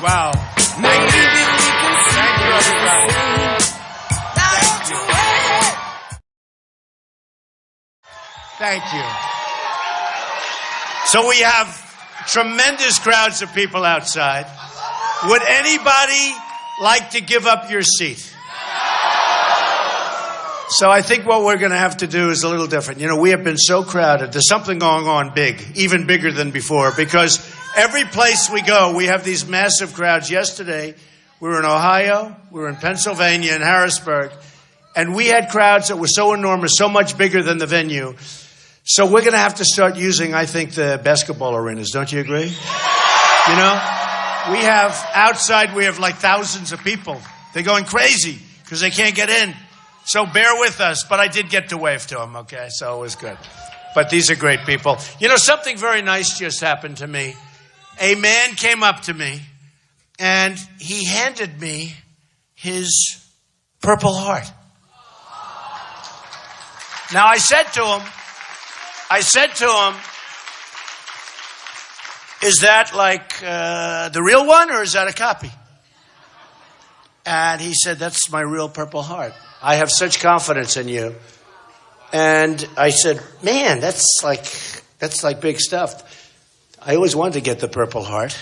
Wow. Thank you. Thank you, everybody. Thank you. Thank you. So we have tremendous crowds of people outside. Would anybody like to give up your seat? So I think what we're going to have to do is a little different. You know, we have been so crowded. There's something going on big, even bigger than before, because every place we go, we have these massive crowds. Yesterday, we were in Ohio, we were in Pennsylvania, in Harrisburg, and we had crowds that were so enormous, so much bigger than the venue. So we're going to have to start using, I think, the basketball arenas. Don't you agree? You know, we have outside, we have like thousands of people. They're going crazy because they can't get in. So bear with us, but I did get to wave to them, okay? So it was good. But these are great people. You know, something very nice just happened to me. A man came up to me, and he handed me his Purple Heart. Now, I said to him, is that like the real one, or is that a copy? And he said, that's my real Purple Heart. I have such confidence in you. And I said, man, that's like big stuff. I always wanted to get the Purple Heart.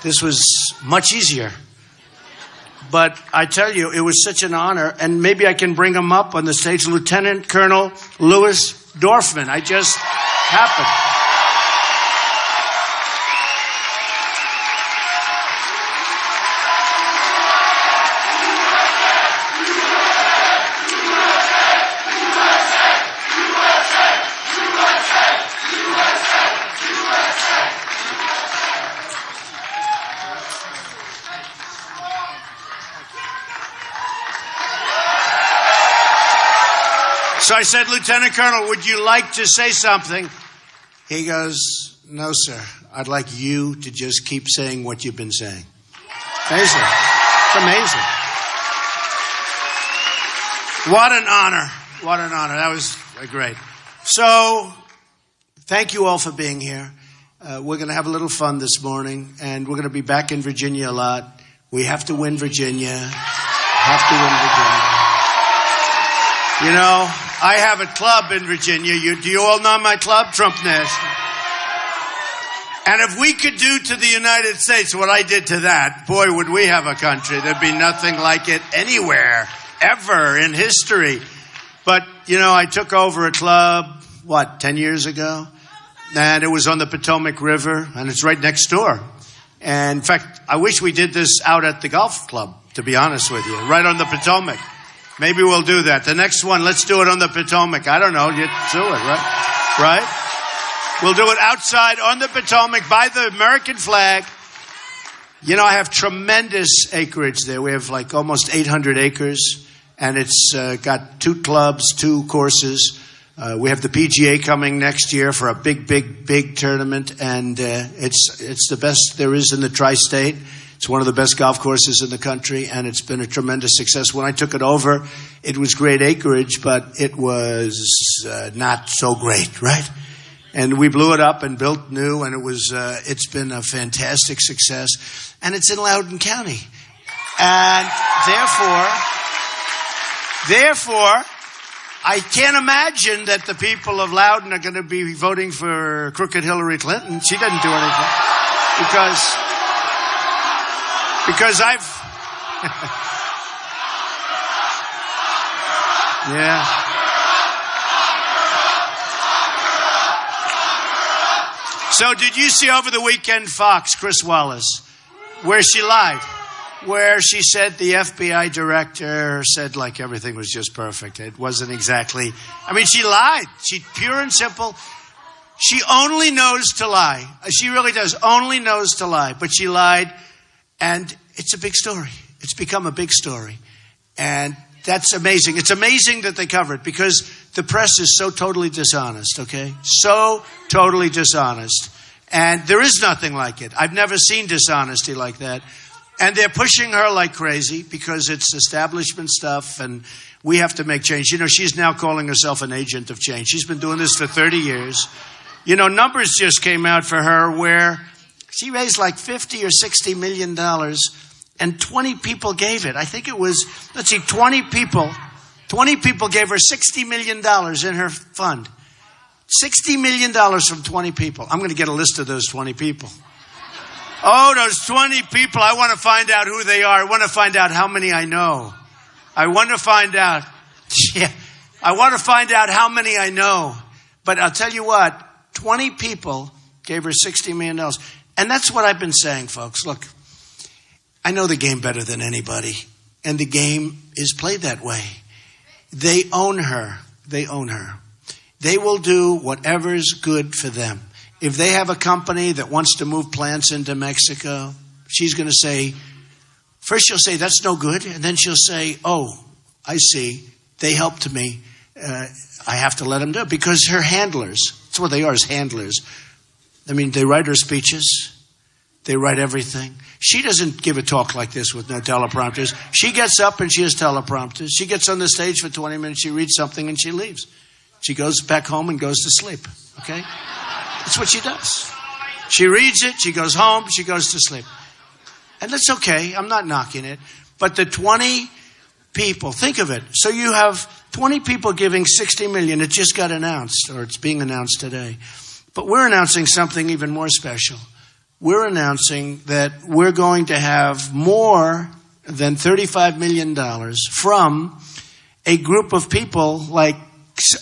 This was much easier. But I tell you, it was such an honor. And maybe I can bring him up on the stage. Lieutenant Colonel Louis Dorfman. I just happened. So I said, Lieutenant Colonel, would you like to say something? He goes, no, sir. I'd like you to just keep saying what you've been saying. Amazing. It's amazing. What an honor. What an honor. That was great. So thank you all for being here. We're going to have a little fun this morning, and we're going to be back in Virginia a lot. We have to win Virginia. You know, I have a club in Virginia. Do you all know my club? Trump National. And if we could do to the United States what I did to that, boy, would we have a country. There'd be nothing like it anywhere, ever in history. But, you know, I took over a club, 10 years ago? And it was on the Potomac River, and it's right next door. And in fact, I wish we did this out at the golf club, to be honest with you, right on the Potomac. Maybe we'll do that. The next one, let's do it on the Potomac. I don't know. You do it, right? Right? We'll do it outside on the Potomac by the American flag. You know, I have tremendous acreage there. We have like almost 800 acres, and it's got 2 clubs, 2 courses. We have the PGA coming next year for a big tournament, and it's the best there is in the tri-state. It's one of the best golf courses in the country, and it's been a tremendous success. When I took it over, it was great acreage, but it was not so great, right? And we blew it up and built new, and it's been a fantastic success. And it's in Loudoun County. And therefore, I can't imagine that the people of Loudoun are going to be voting for crooked Hillary Clinton. She didn't do anything. Because I've... yeah. So did you see over the weekend Fox, Chris Wallace, where she lied? Where she said the FBI director said like everything was just perfect. It wasn't exactly... I mean, she lied. She pure and simple. She only knows to lie. She really does. Only knows to lie. But she lied. And it's a big story. It's become a big story. And that's amazing. It's amazing that they cover it because the press is so totally dishonest, okay? So totally dishonest. And there is nothing like it. I've never seen dishonesty like that. And they're pushing her like crazy because it's establishment stuff and we have to make change. You know, she's now calling herself an agent of change. She's been doing this for 30 years. You know, numbers just came out for her where She raised like $50 or $60 million, and 20 people gave it. I think it was, 20 people. 20 people gave her $60 million in her fund. $60 million from 20 people. I'm going to get a list of those 20 people. Oh, those 20 people. I want to find out who they are. I want to find out how many I know. I want to find out. Yeah, I want to find out how many I know. But I'll tell you what, 20 people gave her $60 million. And that's what I've been saying, folks. Look, I know the game better than anybody. And the game is played that way. They own her. They own her. They will do whatever's good for them. If they have a company that wants to move plants into Mexico, she's going to say, first she'll say, that's no good. And then she'll say, oh, I see. They helped me. I have to let them do it. Because her handlers, that's what they are, is handlers. I mean, they write her speeches. They write everything. She doesn't give a talk like this with no teleprompters. She gets up and she has teleprompters. She gets on the stage for 20 minutes. She reads something and she leaves. She goes back home and goes to sleep. Okay? That's what she does. She reads it. She goes home. She goes to sleep. And that's okay. I'm not knocking it. But the 20 people, think of it. So you have 20 people giving $60 million. It just got announced, or it's being announced today. But we're announcing something even more special. We're announcing that we're going to have more than $35 million from a group of people, like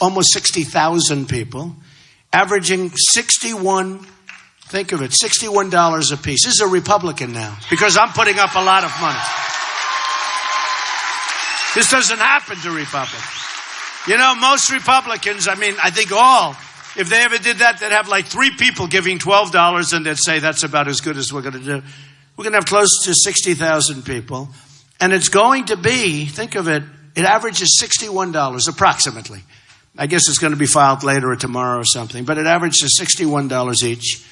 almost 60,000 people, averaging think of it, $61 a piece. This is a Republican now, because I'm putting up a lot of money. This doesn't happen to Republicans. You know, most Republicans, I think all, if they ever did that, they'd have like 3 people giving $12 and they'd say that's about as good as we're going to do. We're going to have close to 60,000 people. And it's going to be, think of it, it averages $61 approximately. I guess it's going to be filed later or tomorrow or something. But it averages $61 each.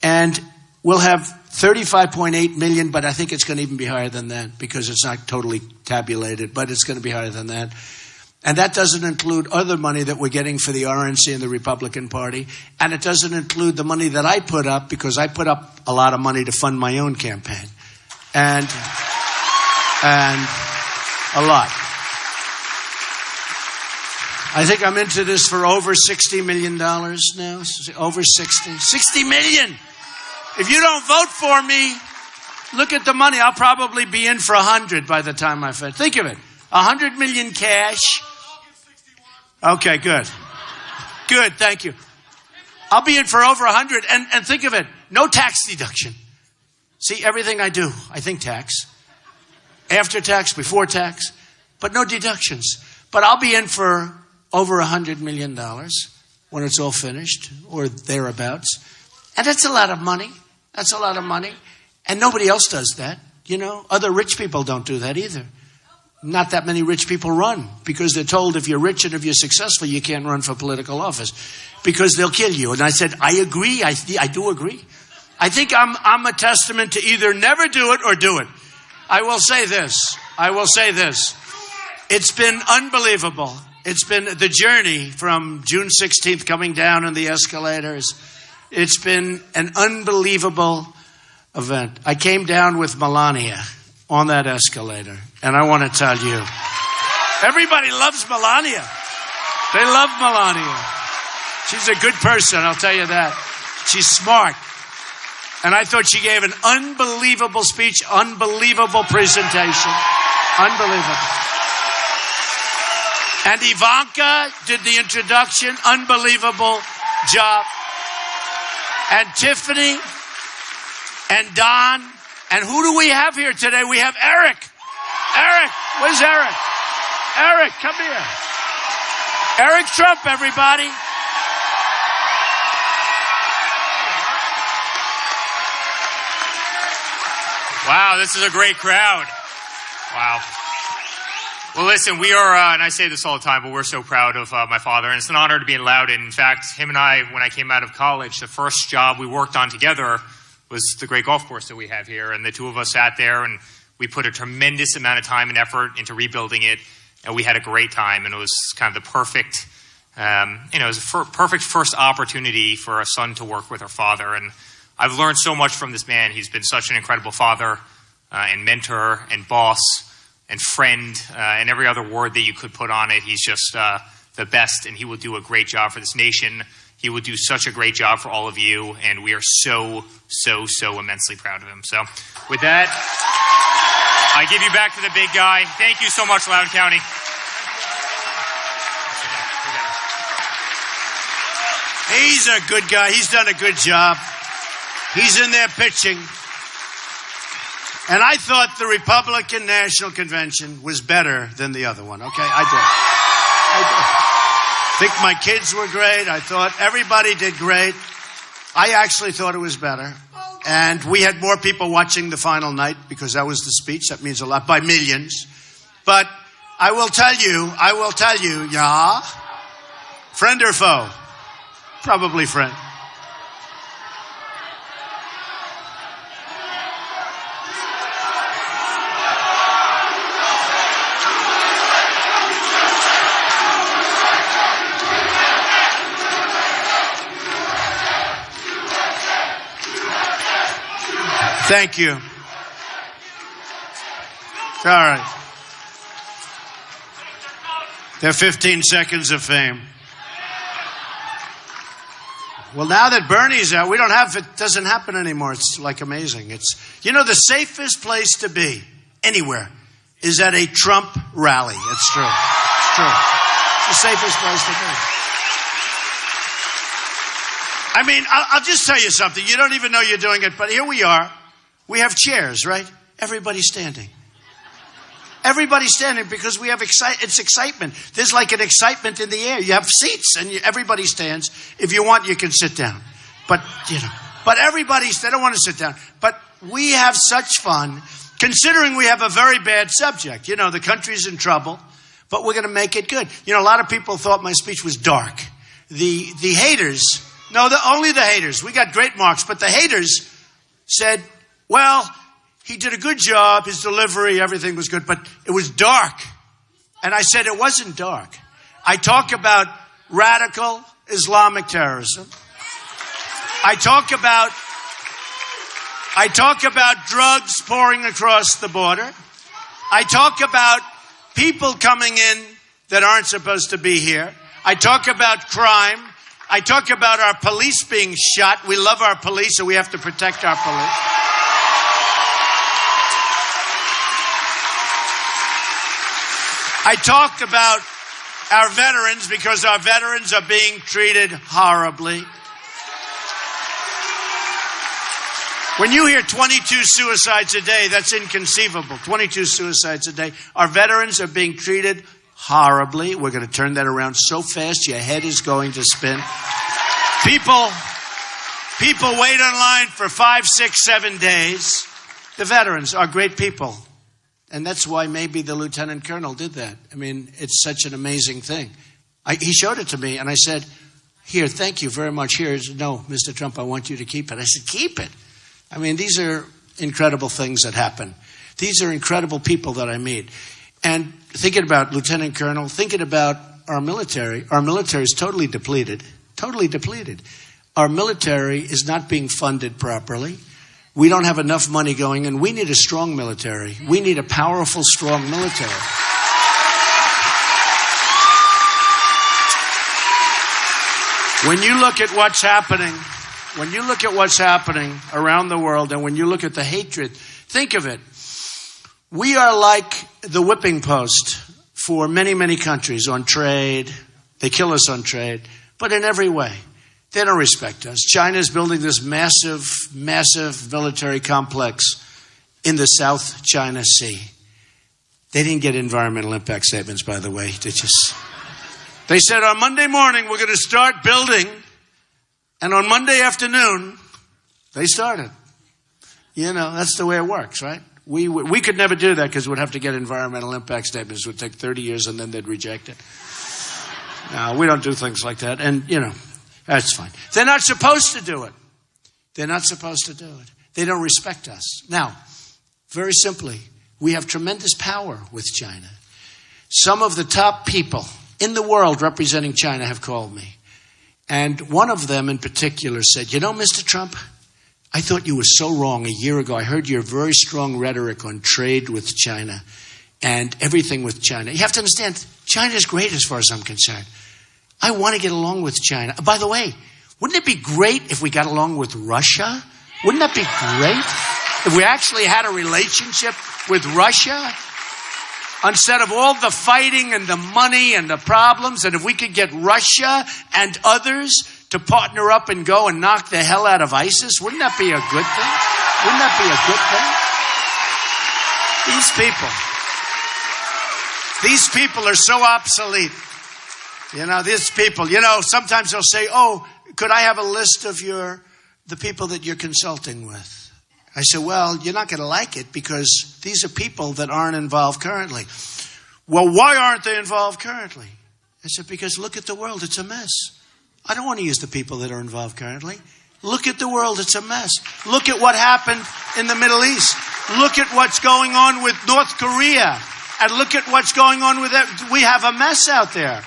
And we'll have 35.8 million, but I think it's going to even be higher than that because it's not totally tabulated, but it's going to be higher than that. And that doesn't include other money that we're getting for the RNC and the Republican Party. And it doesn't include the money that I put up, because I put up a lot of money to fund my own campaign. And a lot. I think I'm into this for over $60 million now. Over 60. 60 million! If you don't vote for me, look at the money. I'll probably be in for 100 by the time I finish. Think of it. 100 million cash. Okay, good. Good, thank you. I'll be in for over 100. And think of it. No tax deduction. See, everything I do, I think tax. After tax, before tax. But no deductions. But I'll be in for over $100 million when it's all finished, or thereabouts. And that's a lot of money. That's a lot of money. And nobody else does that. You know, other rich people don't do that either. Not that many rich people run, because they're told if you're rich and if you're successful, you can't run for political office because they'll kill you. And I said, I agree. I do agree. I think I'm a testament to either never do it or do it. I will say this. It's been unbelievable. It's been the journey from June 16th coming down on the escalators. It's been an unbelievable event. I came down with Melania on that escalator. And I want to tell you, everybody loves Melania. They love Melania. She's a good person, I'll tell you that. She's smart. And I thought she gave an unbelievable speech, unbelievable presentation. Unbelievable. And Ivanka did the introduction. Unbelievable job. And Tiffany and Don. And who do we have here today? We have Eric. Eric, where's Eric? Eric, come here. Eric Trump, everybody. Wow, this is a great crowd. Wow. Well, listen, we are, and I say this all the time, but we're so proud of my father, and it's an honor to be in Loudoun. In fact, him and I, when I came out of college, the first job we worked on together was the great golf course that we have here, and the two of us sat there, and we put a tremendous amount of time and effort into rebuilding it, and we had a great time, and it was kind of the perfect, it was a perfect first opportunity for a son to work with our father, and I've learned so much from this man. He's been such an incredible father and mentor and boss and friend and every other word that you could put on it. He's just the best, and he will do a great job for this nation. He will do such a great job for all of you, and we are so, so, so immensely proud of him. So with that, I give you back to the big guy. Thank you so much, Loudoun County. He's a good guy. He's done a good job. He's in there pitching. And I thought the Republican National Convention was better than the other one, okay? I think my kids were great. I thought everybody did great. I actually thought it was better. And we had more people watching the final night because that was the speech. That means a lot, by millions. But I will tell you, yeah, friend or foe? Probably friend. Thank you. All right. They're 15 seconds of fame. Well, now that Bernie's out, it doesn't happen anymore. It's like amazing. The safest place to be anywhere is at a Trump rally. It's true. It's true. It's the safest place to be. I mean, I'll just tell you something. You don't even know you're doing it, but here we are. We have chairs, right? Everybody's standing. Everybody's standing because we have it's excitement. There's like an excitement in the air. You have seats and everybody stands. If you want, you can sit down. But they don't want to sit down. But we have such fun, considering we have a very bad subject. The country's in trouble, but we're going to make it good. A lot of people thought my speech was dark. The haters, only the haters. We got great marks, but the haters said, well, he did a good job, his delivery, everything was good, but it was dark. And I said it wasn't dark. I talk about radical Islamic terrorism. I talk about drugs pouring across the border. I talk about people coming in that aren't supposed to be here. I talk about crime. I talk about our police being shot. We love our police, so we have to protect our police. I talked about our veterans because our veterans are being treated horribly. When you hear 22 suicides a day, that's inconceivable. 22 suicides a day. Our veterans are being treated horribly. We're going to turn that around so fast, your head is going to spin. People wait in line for 5, 6, 7 days. The veterans are great people. And that's why maybe the lieutenant colonel did that. I mean, it's such an amazing thing. He showed it to me, and I said, here, thank you very much. No, Mr. Trump, I want you to keep it. I said, keep it. I mean, these are incredible things that happen. These are incredible people that I meet. And thinking about Lieutenant Colonel, thinking about our military is totally depleted. Totally depleted. Our military is not being funded properly. We don't have enough money going, and we need a strong military. We need a powerful, strong military. When you look at what's happening around the world, and when you look at the hatred, think of it. We are like the whipping post for many, many countries on trade. They kill us on trade, but in every way. They don't respect us. China's building this massive, massive military complex in the South China Sea. They didn't get environmental impact statements, by the way. They said on Monday morning, we're going to start building. And on Monday afternoon, they started. That's the way it works, right? We could never do that because we'd have to get environmental impact statements. It would take 30 years and then they'd reject it. No, we don't do things like that. And, that's fine. They're not supposed to do it. They're not supposed to do it. They don't respect us. Now, very simply, we have tremendous power with China. Some of the top people in the world representing China have called me. And one of them in particular said, Mr. Trump, I thought you were so wrong a year ago. I heard your very strong rhetoric on trade with China and everything with China. You have to understand, China is great as far as I'm concerned. I want to get along with China. By the way, wouldn't it be great if we got along with Russia? Wouldn't that be great? If we actually had a relationship with Russia? Instead of all the fighting and the money and the problems, and if we could get Russia and others to partner up and go and knock the hell out of ISIS, wouldn't that be a good thing? Wouldn't that be a good thing? These people are so obsolete. These people, sometimes they'll say, oh, could I have a list of the people that you're consulting with? I said, well, you're not going to like it because these are people that aren't involved currently. Well, why aren't they involved currently? I said, because look at the world. It's a mess. I don't want to use the people that are involved currently. Look at the world. It's a mess. Look at what happened in the Middle East. Look at what's going on with North Korea. And look at what's going on with that. We have a mess out there.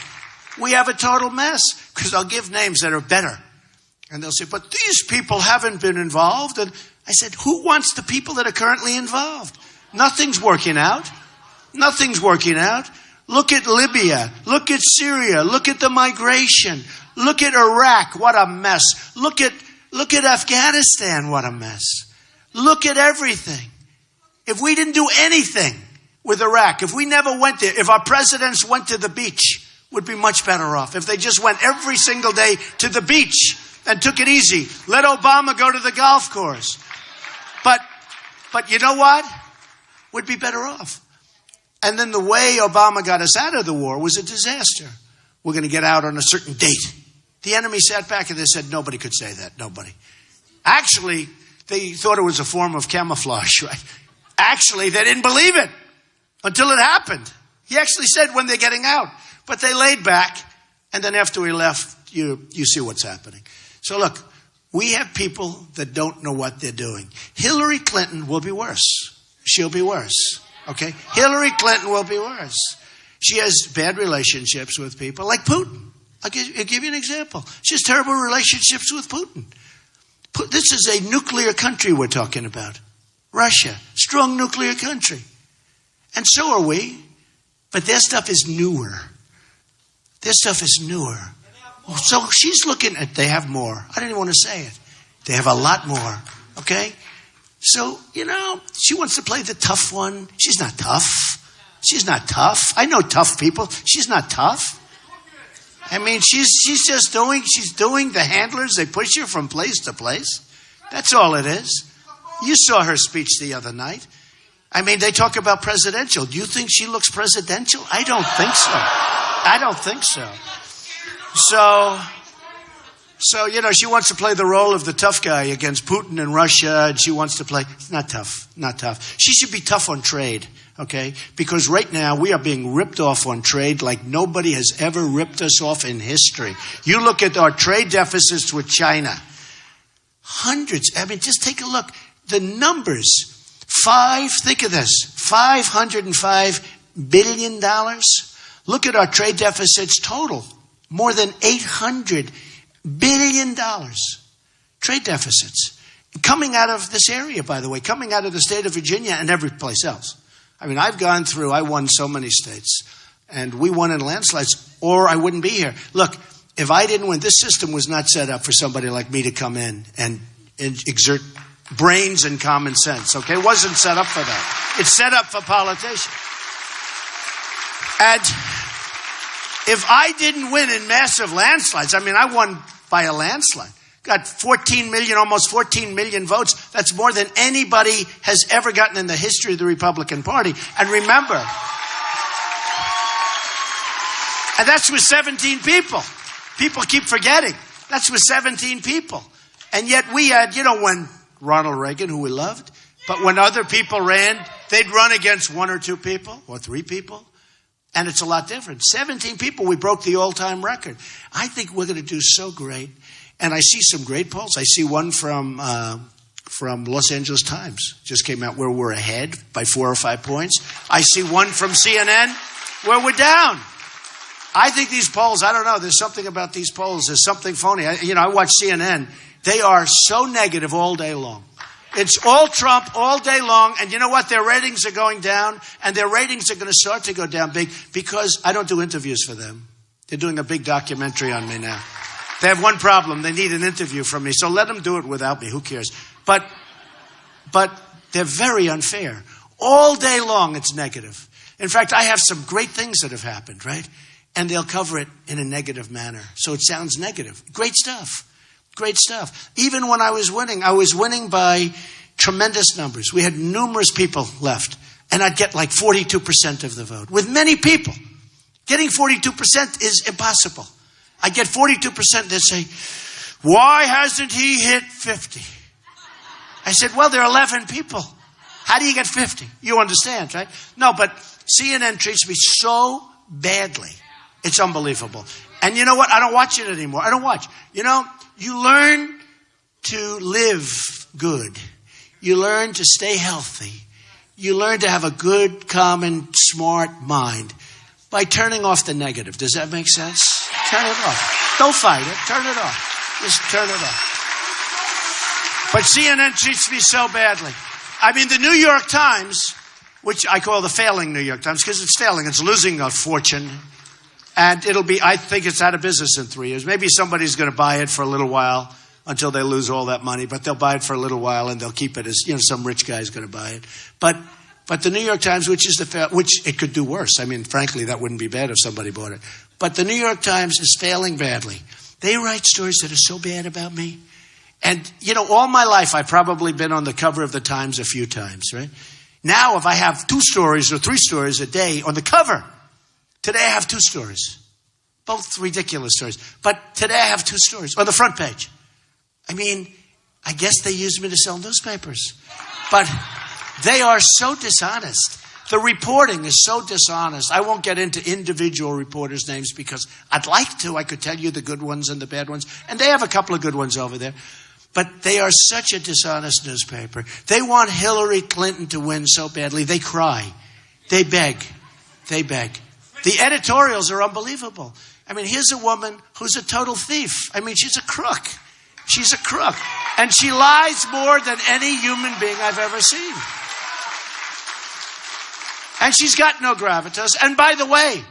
We have a total mess. Because I'll give names that are better. And they'll say, but these people haven't been involved. And I said, who wants the people that are currently involved? Nothing's working out. Nothing's working out. Look at Libya. Look at Syria. Look at the migration. Look at Iraq. What a mess. Look at Afghanistan. What a mess. Look at everything. If we didn't do anything with Iraq, if we never went there, if our presidents went to the beach, we'd be much better off. If they just went every single day to the beach and took it easy. Let Obama go to the golf course. But you know what? We'd be better off. And then the way Obama got us out of the war was a disaster. We're going to get out on a certain date. The enemy sat back and they said nobody could say that. Nobody. Actually, they thought it was a form of camouflage, right? Actually, they didn't believe it until it happened. He actually said when they're getting out. But they laid back, and then after we left, you see what's happening. So look, we have people that don't know what they're doing. Hillary Clinton will be worse. She'll be worse. Okay? Hillary Clinton will be worse. She has bad relationships with people like Putin. I'll give you an example. She has terrible relationships with Putin. This is a nuclear country we're talking about. Russia, strong nuclear country. And so are we. But their stuff is newer. Their stuff is newer. So she's looking at, they have more. I didn't even want to say it. They have a lot more. Okay? So, she wants to play the tough one. She's not tough. She's not tough. I know tough people. She's not tough. I mean, she's just doing the handlers. They push her from place to place. That's all it is. You saw her speech the other night. I mean, they talk about presidential. Do you think she looks presidential? I don't think so. I don't think so. So, she wants to play the role of the tough guy against Putin and Russia, and she wants to play. It's not tough. Not tough. She should be tough on trade, okay? Because right now we are being ripped off on trade like nobody has ever ripped us off in history. You look at our trade deficits with China. Hundreds. I mean, just take a look. The numbers. Think of this. $505 billion. Look at our trade deficits total. More than $800 billion. Trade deficits. Coming out of this area, by the way. Coming out of the state of Virginia and every place else. I mean, I won so many states. And we won in landslides, or I wouldn't be here. Look, if I didn't win, this system was not set up for somebody like me to come in and exert brains and common sense, okay? It wasn't set up for that. It's set up for politicians. And if I didn't win in massive landslides, I mean, I won by a landslide. Got 14 million, almost 14 million votes. That's more than anybody has ever gotten in the history of the Republican Party. And remember, and that's with 17 people. People keep forgetting. That's with 17 people. And yet we had, when Ronald Reagan, who we loved, but when other people ran, they'd run against one or two people or three people. And it's a lot different. 17 people, we broke the all-time record. I think we're going to do so great. And I see some great polls. I see one from Los Angeles Times. Just came out where we're ahead by 4 or 5 points. I see one from CNN where we're down. I think these polls, I don't know. There's something about these polls. There's something phony. I watch CNN. They are so negative all day long. It's all Trump all day long. And you know what? Their ratings are going down. And their ratings are going to start to go down big because I don't do interviews for them. They're doing a big documentary on me now. They have one problem. They need an interview from me. So let them do it without me. Who cares? But they're very unfair. All day long, it's negative. In fact, I have some great things that have happened, right? And they'll cover it in a negative manner. So it sounds negative. Great stuff. Great stuff. Even when I was winning by tremendous numbers. We had numerous people left. And I'd get like 42% of the vote. With many people. Getting 42% is impossible. I get 42%, they'd say, why hasn't he hit 50? I said, well, there are 11 people. How do you get 50? You understand, right? No, but CNN treats me so badly. It's unbelievable. And you know what? I don't watch it anymore. I don't watch. You know, you learn to live good. You learn to stay healthy. You learn to have a good, calm, and smart mind by turning off the negative. Does that make sense? Turn it off. Don't fight it. Turn it off. Just turn it off. But CNN treats me so badly. I mean, the New York Times, which I call the failing New York Times, because it's failing. It's losing a fortune. And I think it's out of business in 3 years. Maybe somebody's going to buy it for a little while until they lose all that money. But they'll buy it for a little while and they'll keep it as, some rich guy's going to buy it. But the New York Times, which it could do worse. I mean, frankly, that wouldn't be bad if somebody bought it. But the New York Times is failing badly. They write stories that are so bad about me. And, all my life, I've probably been on the cover of the Times a few times, right? Now, if I have 2 stories or 3 stories a day on the cover, today I have 2 stories. Both ridiculous stories. But today I have 2 stories on the front page. I mean, I guess they use me to sell newspapers. But they are so dishonest. The reporting is so dishonest. I won't get into individual reporters' names because I'd like to. I could tell you the good ones and the bad ones. And they have a couple of good ones over there. But they are such a dishonest newspaper. They want Hillary Clinton to win so badly. They cry. They beg. They beg. The editorials are unbelievable. I mean, here's a woman who's a total thief. I mean, she's a crook. She's a crook. And she lies more than any human being I've ever seen. And she's got no gravitas. And by the way,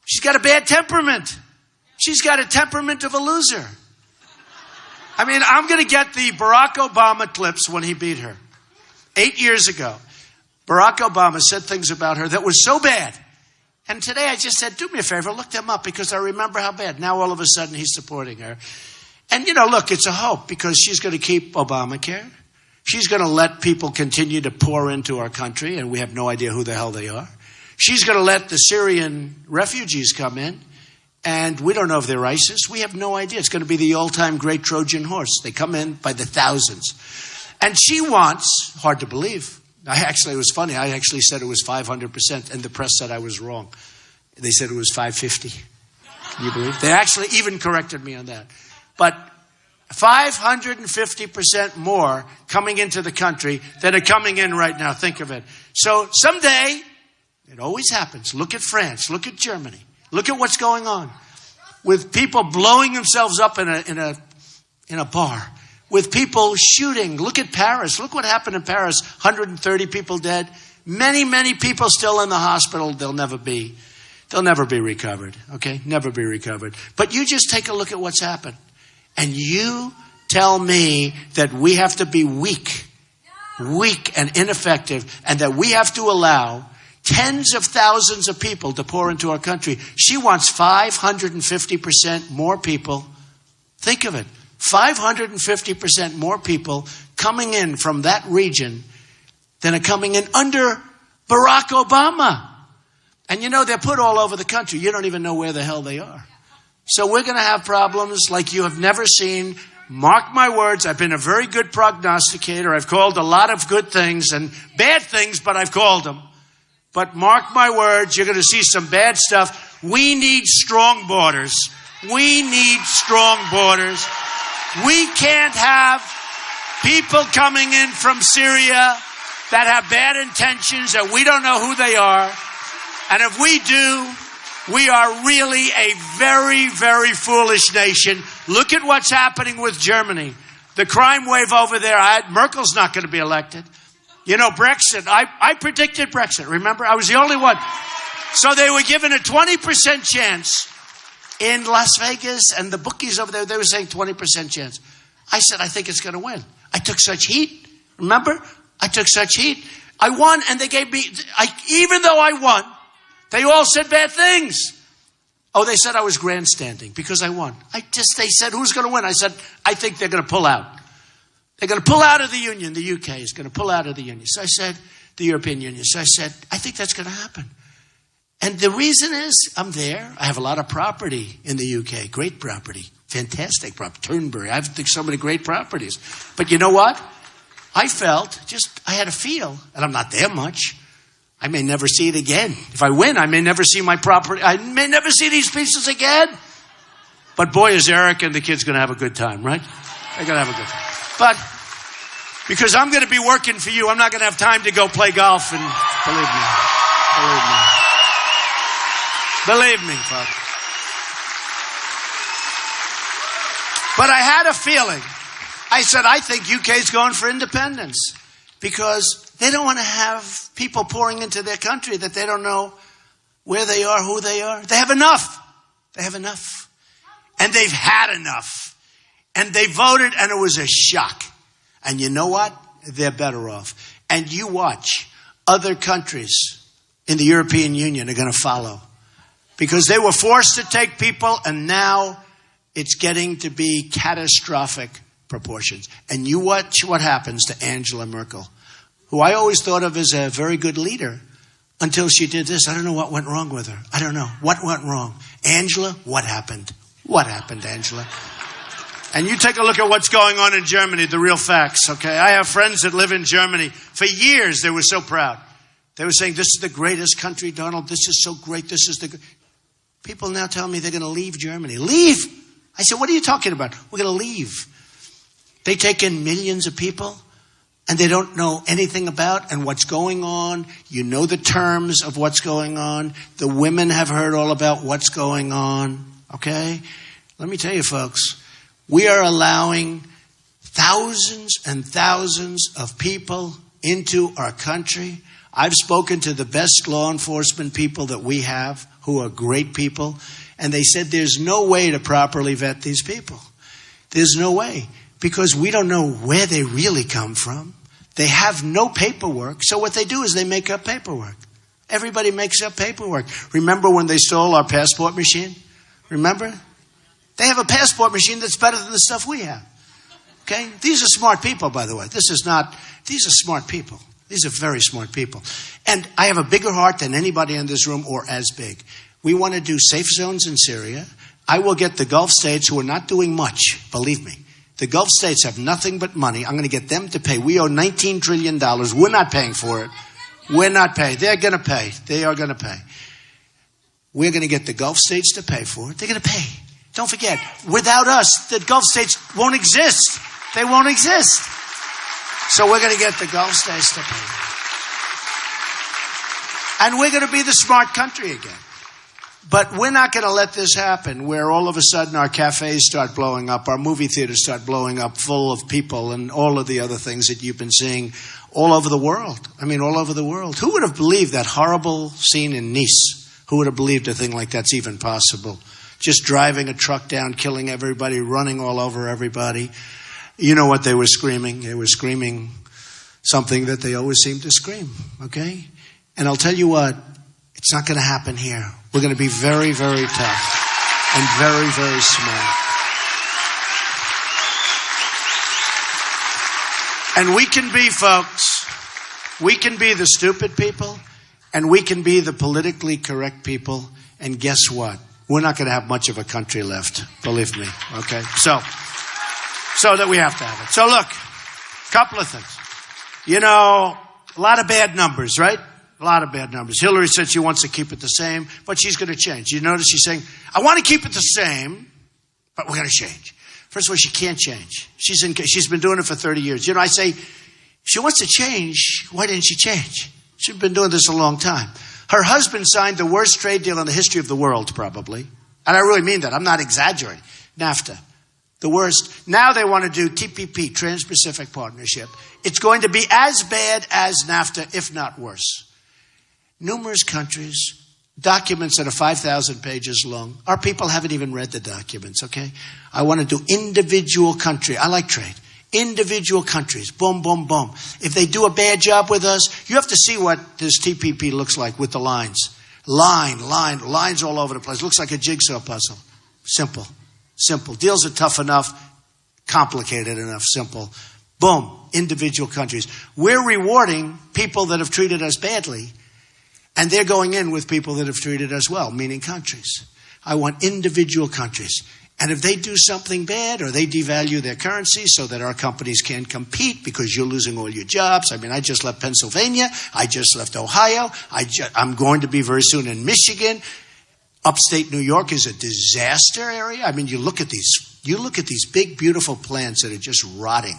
she's got a bad temperament. She's got a temperament of a loser. I mean, I'm going to get the Barack Obama clips when he beat her. 8 years ago, Barack Obama said things about her that was so bad. And today I just said, do me a favor, look them up because I remember how bad. Now all of a sudden he's supporting her. And, look, it's a hope because she's going to keep Obamacare. She's going to let people continue to pour into our country, and we have no idea who the hell they are. She's going to let the Syrian refugees come in, and we don't know if they're ISIS. We have no idea. It's going to be the all-time great Trojan horse. They come in by the thousands. And she wants, hard to believe, it was funny. I actually said it was 500%, and the press said I was wrong. They said it was 550. Can you believe? They actually even corrected me on that. But 550% more coming into the country than are coming in right now. Think of it. So someday, it always happens. Look at France. Look at Germany. Look at what's going on with people blowing themselves up in a bar, with people shooting. Look at Paris. Look what happened in Paris. 130 people dead. Many, many people still in the hospital. They'll never be recovered. Okay? Never be recovered. But you just take a look at what's happened. And you tell me that we have to be weak and ineffective, and that we have to allow tens of thousands of people to pour into our country. She wants 550% more people. Think of it. 550% more people coming in from that region than are coming in under Barack Obama. And they're put all over the country. You don't even know where the hell they are. So we're going to have problems like you have never seen. Mark my words, I've been a very good prognosticator. I've called a lot of good things and bad things, but I've called them. But mark my words, you're going to see some bad stuff. We need strong borders. We need strong borders. We can't have people coming in from Syria that have bad intentions and we don't know who they are. And if we do, we are really a very, very foolish nation. Look at what's happening with Germany. The crime wave over there, Merkel's not going to be elected. You know, Brexit, I predicted Brexit, remember? I was the only one. So they were given a 20% chance in Las Vegas, and the bookies over there, they were saying 20% chance. I said, I think it's going to win. I took such heat. Remember? I took such heat. I won, and they gave me, even though I won, they all said bad things. Oh, they said I was grandstanding because I won. They said, who's going to win? I said, I think they're going to pull out. They're going to pull out of the union. The UK is going to pull out of the union. So I said, the European Union. So I said, I think that's going to happen. And the reason is I'm there. I have a lot of property in the UK. Great property. Fantastic property. Turnberry. I have so many great properties. But you know what? I had a feel, and I'm not there much. I may never see it again. If I win, I may never see my property. I may never see these pieces again. But boy, is Eric and the kids going to have a good time, right? They're going to have a good time. But because I'm going to be working for you, I'm not going to have time to go play golf. And believe me, folks. But I had a feeling. I said, I think UK's going for independence because they don't want to have people pouring into their country that they don't know where they are, who they are. They have enough. They have enough. And they've had enough. And they voted, and it was a shock. And you know what? They're better off. And you watch. Other countries in the European Union are going to follow. Because they were forced to take people, and now it's getting to be catastrophic proportions. And you watch what happens to Angela Merkel, who I always thought of as a very good leader until she did this. I don't know what went wrong with her. I don't know. What went wrong? Angela, what happened? What happened, Angela? And you take a look at what's going on in Germany, the real facts, okay? I have friends that live in Germany. For years, they were so proud. They were saying, this is the greatest country, Donald. This is so great. This is the... People now tell me they're going to leave Germany. Leave? I said, what are you talking about? We're going to leave. They take in millions of people, and they don't know anything about and what's going on. You know the terms of what's going on. The women have heard all about what's going on, okay? Let me tell you, folks. We are allowing thousands and thousands of people into our country. I've spoken to the best law enforcement people that we have, who are great people, and they said there's no way to properly vet these people. There's no way, because we don't know where they really come from. They have no paperwork, so what they do is they make up paperwork. Everybody makes up paperwork. Remember when they stole our passport machine? Remember? They have a passport machine that's better than the stuff we have. Okay? These are smart people, by the way. These are smart people. These are very smart people. And I have a bigger heart than anybody in this room, or as big. We want to do safe zones in Syria. I will get the Gulf states who are not doing much, believe me. The Gulf states have nothing but money. I'm going to get them to pay. We owe $19 trillion. We're not paying for it. We're not paying. They're going to pay. They are going to pay. We're going to get the Gulf states to pay for it. They're going to pay. Don't forget, without us, the Gulf states won't exist. They won't exist. So we're going to get the Gulf states to pay. And we're going to be the smart country again. But we're not going to let this happen where all of a sudden our cafes start blowing up, our movie theaters start blowing up full of people, and all of the other things that you've been seeing all over the world. I mean, all over the world. Who would have believed that horrible scene in Nice? Who would have believed a thing like that's even possible? Just driving a truck down, killing everybody, running all over everybody. You know what they were screaming? They were screaming something that they always seem to scream, okay? And I'll tell you what, it's not going to happen here. We're going to be very, very tough and very, very smart. And we can be, folks, we can be the stupid people, and we can be the politically correct people, and guess what? We're not going to have much of a country left, believe me, okay? So that we have to have it. So look, a couple of things. You know, a lot of bad numbers, right? A lot of bad numbers. Hillary said she wants to keep it the same, but she's going to change. You notice she's saying, I want to keep it the same, but we're going to change. First of all, she can't change. She's been doing it for 30 years. You know, I say, if she wants to change, why didn't she change? She's been doing this a long time. Her husband signed the worst trade deal in the history of the world, probably. And I really mean that. I'm not exaggerating. NAFTA. The worst. Now they want to do TPP, Trans-Pacific Partnership. It's going to be as bad as NAFTA, if not worse. Numerous countries, documents that are 5,000 pages long. Our people haven't even read the documents, okay? I want to do individual country. I like trade. Individual countries. Boom, boom, boom. If they do a bad job with us, you have to see what this TPP looks like with the lines. Lines all over the place. Looks like a jigsaw puzzle. Simple. Deals are tough enough. Complicated enough. Simple. Boom. Individual countries. We're rewarding people that have treated us badly. And they're going in with people that have treated us well, meaning countries. I want individual countries. And if they do something bad or they devalue their currency so that our companies can't compete because you're losing all your jobs. I mean, I just left Pennsylvania. I just left Ohio. I'm going to be very soon in Michigan. Upstate New York is a disaster area. I mean, you look at these big, beautiful plants that are just rotting.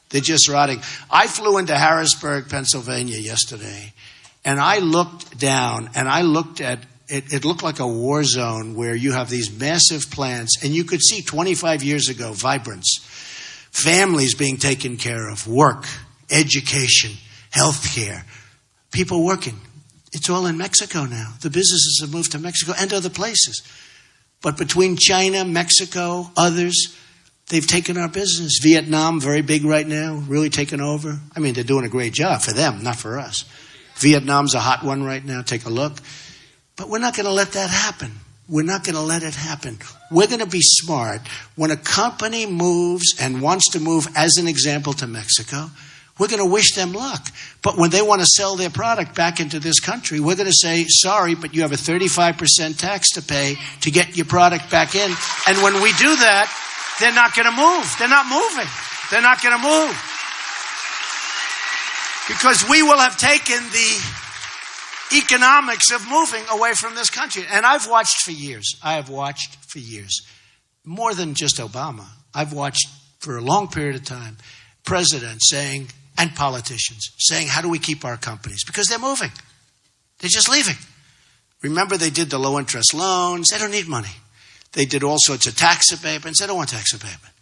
They're just rotting. I flew into Harrisburg, Pennsylvania yesterday. And I looked down and I looked at it looked like a war zone where you have these massive plants and you could see 25 years ago, vibrance, families being taken care of, work, education, healthcare, people working. It's all in Mexico now. The businesses have moved to Mexico and other places. But between China, Mexico, others, they've taken our business. Vietnam, very big right now, really taken over. I mean, they're doing a great job for them, not for us. Vietnam's a hot one right now. Take a look. But we're not going to let that happen. We're not going to let it happen. We're going to be smart. When a company moves and wants to move, as an example, to Mexico, we're going to wish them luck. But when they want to sell their product back into this country, we're going to say, sorry, but you have a 35% tax to pay to get your product back in. And when we do that, they're not going to move. They're not moving. They're not going to move. Because we will have taken the economics of moving away from this country. And I've watched for years. More than just Obama. I've watched for a long period of time presidents saying, and politicians saying, how do we keep our companies? Because they're moving. They're just leaving. Remember, they did the low interest loans. They don't need money. They did all sorts of tax abatements. They don't want tax abatement.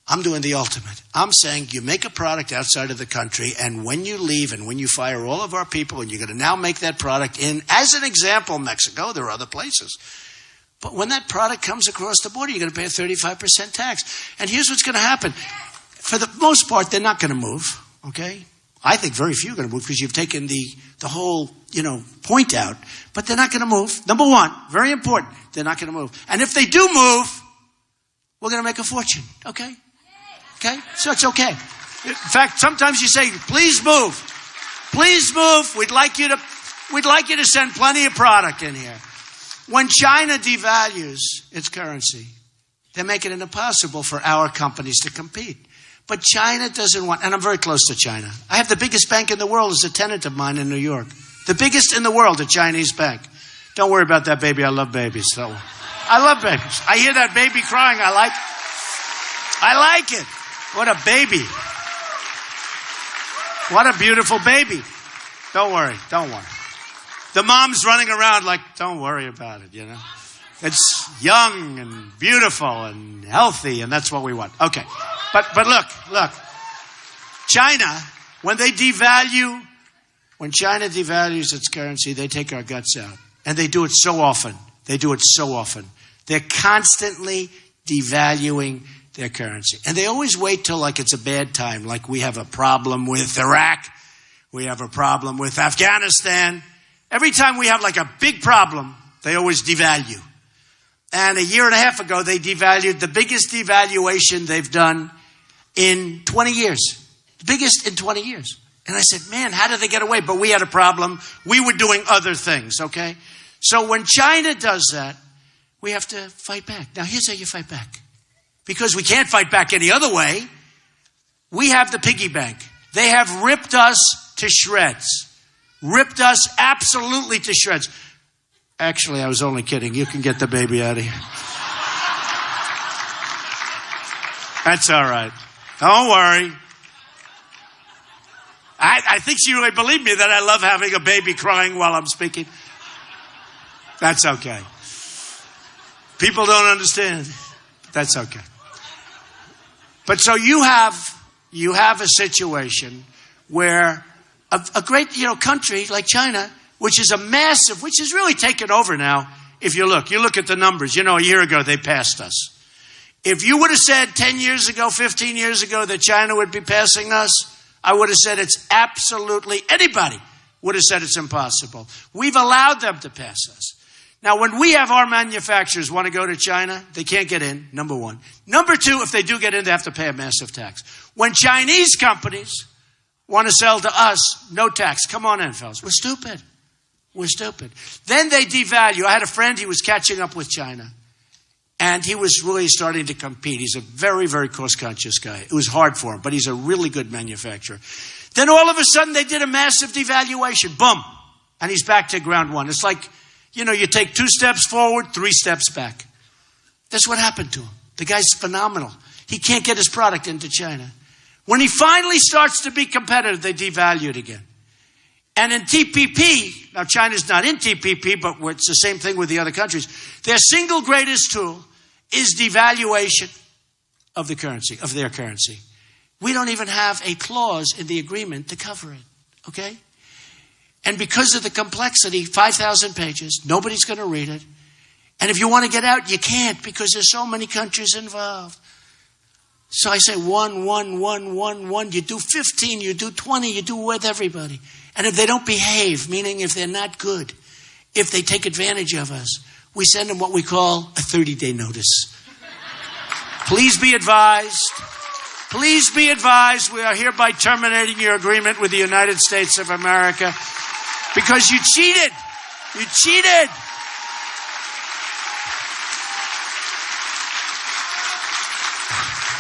I'm doing the ultimate. I'm saying you make a product outside of the country, and when you leave and when you fire all of our people, and you're going to now make that product in, as an example, Mexico, there are other places. But when that product comes across the border, you're going to pay a 35% tax. And here's what's going to happen. For the most part, they're not going to move, okay? I think very few are going to move because you've taken the whole, point out. But they're not going to move. Number one, very important, they're not going to move. And if they do move, we're going to make a fortune, okay? Okay? So it's okay. In fact, sometimes you say, please move. Please move. We'd like you to send plenty of product in here. When China devalues its currency, they're making it impossible for our companies to compete. But China doesn't want, and I'm very close to China. I have the biggest bank in the world as a tenant of mine in New York. The biggest in the world, a Chinese bank. Don't worry about that baby. I love babies. So I love babies. I hear that baby crying. I like it. What a baby. What a beautiful baby. Don't worry. The mom's running around like, don't worry about it, It's young and beautiful and healthy, and that's what we want. Okay. But look. China, when China devalues its currency, they take our guts out. And they do it so often. They're constantly devaluing their currency. And they always wait till like it's a bad time, like we have a problem with Iraq, we have a problem with Afghanistan. Every time we have like a big problem, they always devalue. And a year and a half ago, they devalued the biggest devaluation they've done in 20 years. The biggest in 20 years. And I said, man, how did they get away? But we had a problem. We were doing other things, okay? So when China does that, we have to fight back. Now, here's how you fight back. Because we can't fight back any other way. We have the piggy bank. They have ripped us to shreds. Ripped us absolutely to shreds. Actually, I was only kidding. You can get the baby out of here. That's all right. Don't worry. I think she really believed me that I love having a baby crying while I'm speaking. That's okay. People don't understand. That's okay. But so you have a situation where a great, country like China, which is which is really taken over now. If you look at the numbers, a year ago they passed us. If you would have said 10 years ago, 15 years ago that China would be passing us, I would have said it's absolutely, anybody would have said it's impossible. We've allowed them to pass us. Now, when we have our manufacturers want to go to China, they can't get in, number one. Number two, if they do get in, they have to pay a massive tax. When Chinese companies want to sell to us, no tax. Come on in, fellas. We're stupid. We're stupid. Then they devalue. I had a friend, he was catching up with China. And he was really starting to compete. He's a very, very cost-conscious guy. It was hard for him, but he's a really good manufacturer. Then all of a sudden, they did a massive devaluation. Boom. And he's back to ground one. It's like, you take 2 steps forward, 3 steps back. That's what happened to him. The guy's phenomenal. He can't get his product into China. When he finally starts to be competitive, they devalue it again. And in TPP, now China's not in TPP, but it's the same thing with the other countries. Their single greatest tool is devaluation of the currency, of their currency. We don't even have a clause in the agreement to cover it, okay? And because of the complexity, 5,000 pages, nobody's going to read it. And if you want to get out, you can't because there's so many countries involved. So I say 1, 1, 1, 1, 1. You do 15, you do 20, you do with everybody. And if they don't behave, meaning if they're not good, if they take advantage of us, we send them what we call a 30-day notice. Please be advised. Please be advised. We are hereby terminating your agreement with the United States of America because you cheated. You cheated.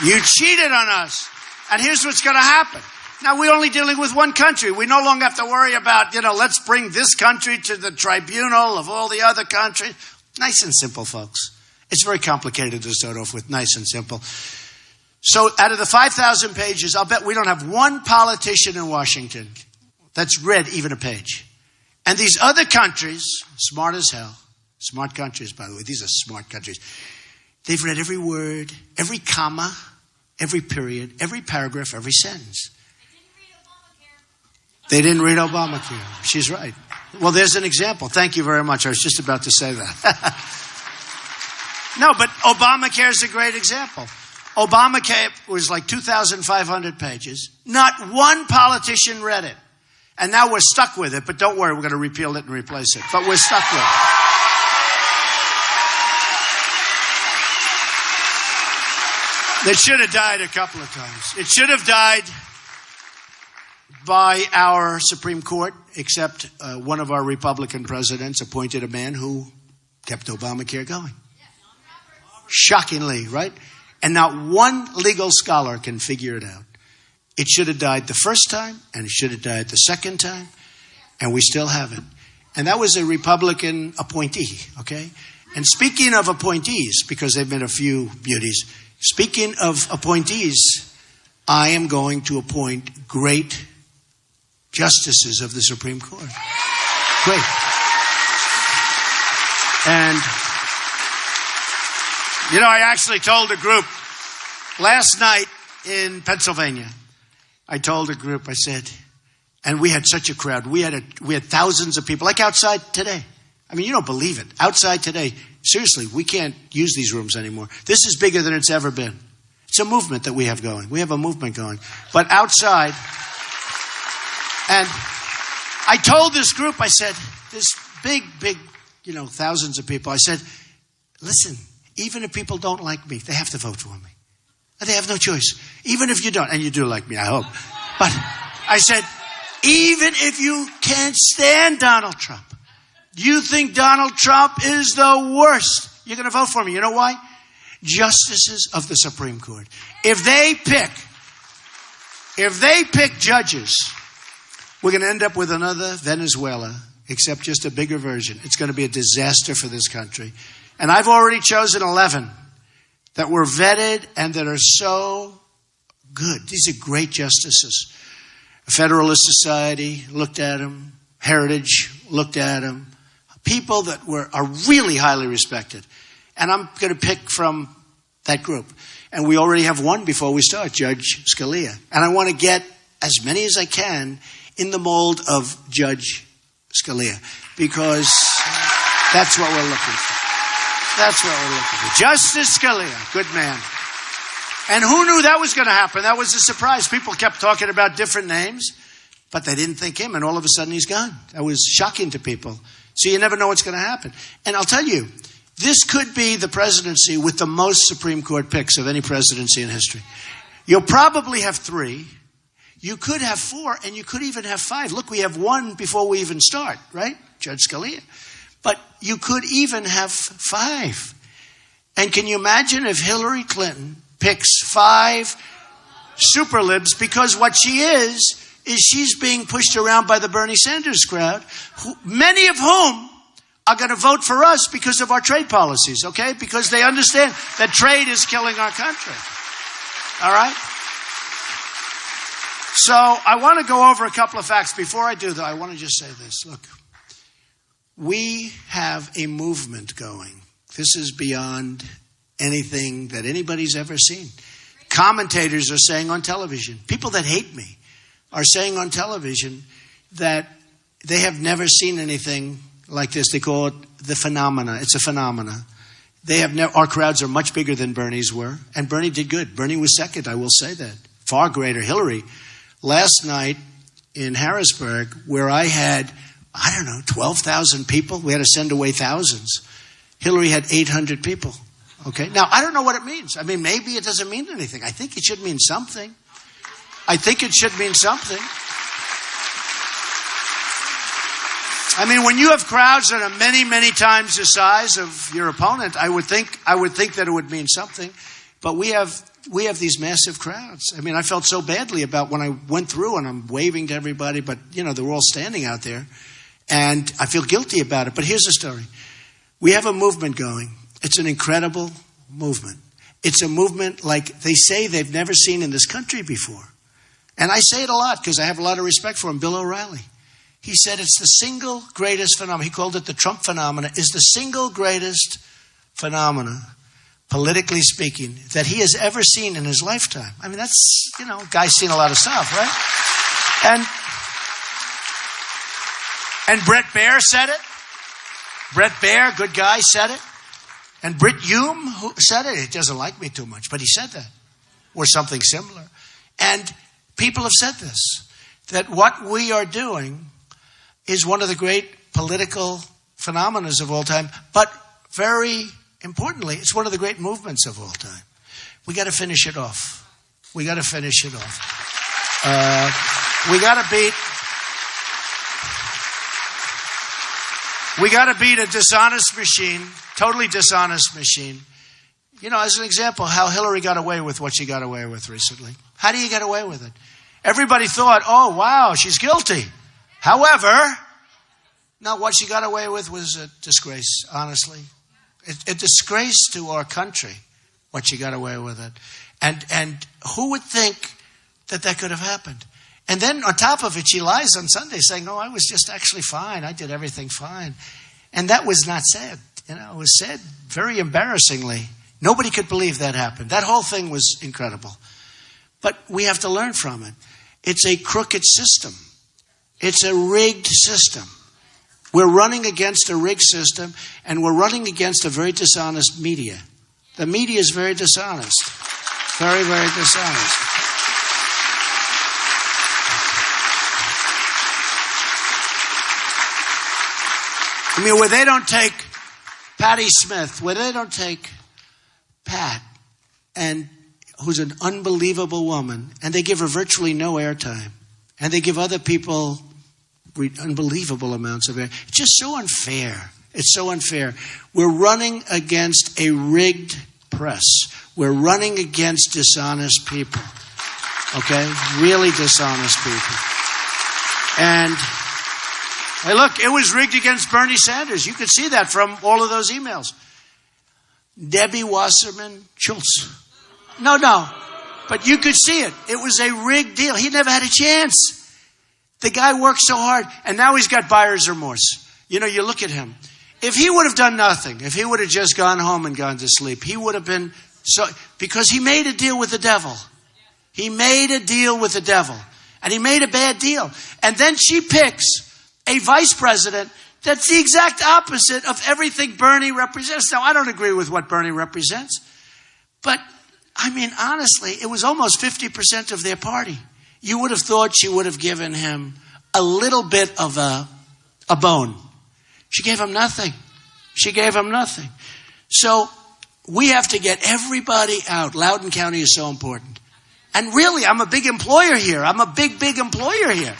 You cheated on us. And here's what's going to happen. Now, we're only dealing with one country. We no longer have to worry about, let's bring this country to the tribunal of all the other countries. Nice and simple, folks. It's very complicated to start off with. Nice and simple. So out of the 5,000 pages, I'll bet we don't have one politician in Washington that's read even a page. And these other countries, smart as hell, smart countries, by the way, these are smart countries. They've read every word, every comma, every period, every paragraph, every sentence. They didn't read Obamacare. She's right. Well, there's an example. Thank you very much. I was just about to say that. No, but Obamacare is a great example. Obamacare was like 2,500 pages. Not one politician read it. And now we're stuck with it. But don't worry, we're going to repeal it and replace it. But we're stuck with it. It should have died a couple of times. It should have died by our Supreme Court, except one of our Republican presidents appointed a man who kept Obamacare going. Shockingly, right? And not one legal scholar can figure it out. It should have died the first time, and it should have died the second time, and we still haven't. And that was a Republican appointee, okay? And speaking of appointees, because they've been a few beauties, speaking of appointees, I am going to appoint great justices of the Supreme Court. Great. And, I actually told a group last night in Pennsylvania. I told a group, I said, and we had such a crowd. We had thousands of people, like outside today. I mean, you don't believe it. Outside today, seriously, we can't use these rooms anymore. This is bigger than it's ever been. It's a movement that we have going. We have a movement going. But outside, and I told this group, I said, this big, thousands of people, I said, listen, even if people don't like me, they have to vote for me. They have no choice. Even if you don't, and you do like me, I hope. But I said, even if you can't stand Donald Trump, you think Donald Trump is the worst, you're going to vote for me. You know why? Justices of the Supreme Court. If they pick judges, we're going to end up with another Venezuela, except just a bigger version. It's going to be a disaster for this country. And I've already chosen 11 that were vetted and that are so good. These are great justices. Federalist Society looked at them. Heritage looked at them. People that are really highly respected. And I'm going to pick from that group. And we already have one before we start, Judge Scalia. And I want to get as many as I can in the mold of Judge Scalia, because that's what we're looking for. That's what we're looking for. Justice Scalia, good man. And who knew that was going to happen? That was a surprise. People kept talking about different names, but they didn't think him, and all of a sudden he's gone. That was shocking to people. So you never know what's going to happen. And I'll tell you, this could be the presidency with the most Supreme Court picks of any presidency in history. You'll probably have 3. You could have 4, and you could even have 5. Look, we have 1 before we even start, right? Judge Scalia. But you could even have 5. And can you imagine if Hillary Clinton picks 5 super libs, because what she is she's being pushed around by the Bernie Sanders crowd, many of whom are going to vote for us because of our trade policies, okay? Because they understand that trade is killing our country. All right? So I want to go over a couple of facts. Before I do, though, I want to just say this. Look, we have a movement going. This is beyond anything that anybody's ever seen. Commentators are saying on television, people that hate me are saying on television that they have never seen anything like this. They call it the phenomena. It's a phenomena. They have never. Our crowds are much bigger than Bernie's were, and Bernie did good. Bernie was second, I will say that. Far greater. Hillary, last night in Harrisburg, where I had, 12,000 people. We had to send away thousands. Hillary had 800 people. Okay. Now, I don't know what it means. I mean, maybe it doesn't mean anything. I think it should mean something. I think it should mean something. I mean, when you have crowds that are many, many times the size of your opponent, I would think that it would mean something. But we have these massive crowds. I mean, I felt so badly about when I went through and I'm waving to everybody, but they're all standing out there, and I feel guilty about it. But here's the story: we have a movement going. It's an incredible movement. It's a movement like they say they've never seen in this country before. And I say it a lot because I have a lot of respect for him. Bill O'Reilly. He said it's the single greatest phenomenon. He called it the Trump phenomena. Is the single greatest phenomena, politically speaking, that he has ever seen in his lifetime. I mean, that's, guy's seen a lot of stuff, right? And Brett Baer said it. Brett Baer, good guy, said it. And Britt Hume who said it. He doesn't like me too much, but he said that. Or something similar. And people have said this, that what we are doing is one of the great political phenomena of all time, but very importantly, it's one of the great movements of all time. We got to finish it off. We got to finish it off. We got to beat a dishonest machine, totally dishonest machine. As an example, how Hillary got away with what she got away with recently. How do you get away with it? Everybody thought, oh, wow, she's guilty. However, no, what she got away with was a disgrace, honestly. A disgrace to our country, what she got away with it. And who would think that could have happened? And then on top of it, she lies on Sunday saying, no, I was just actually fine. I did everything fine. And that was not said. It was said very embarrassingly. Nobody could believe that happened. That whole thing was incredible. But we have to learn from it. It's a crooked system. It's a rigged system. We're running against a rigged system, and we're running against a very dishonest media. The media is very dishonest. Very, very dishonest. I mean, where they don't take Patti Smith, where they don't take Pat, and who's an unbelievable woman, and they give her virtually no airtime, and they give other people unbelievable amounts of air. It's just so unfair. It's so unfair. We're running against a rigged press. We're running against dishonest people. Okay? Really dishonest people. And hey, look, it was rigged against Bernie Sanders. You could see that from all of those emails. Debbie Wasserman Schultz. No. But you could see it. It was a rigged deal. He never had a chance. The guy worked so hard, and now he's got buyer's remorse. You look at him. If he would have done nothing, if he would have just gone home and gone to sleep, he would have been So, because he made a deal with the devil. He made a deal with the devil. And he made a bad deal. And then she picks a vice president that's the exact opposite of everything Bernie represents. Now, I don't agree with what Bernie represents. But, I mean, honestly, it was almost 50% of their party. You would have thought she would have given him a little bit of a bone. She gave him nothing. She gave him nothing. So we have to get everybody out. Loudoun County is so important. And really, I'm a big employer here. I'm a big, big employer here.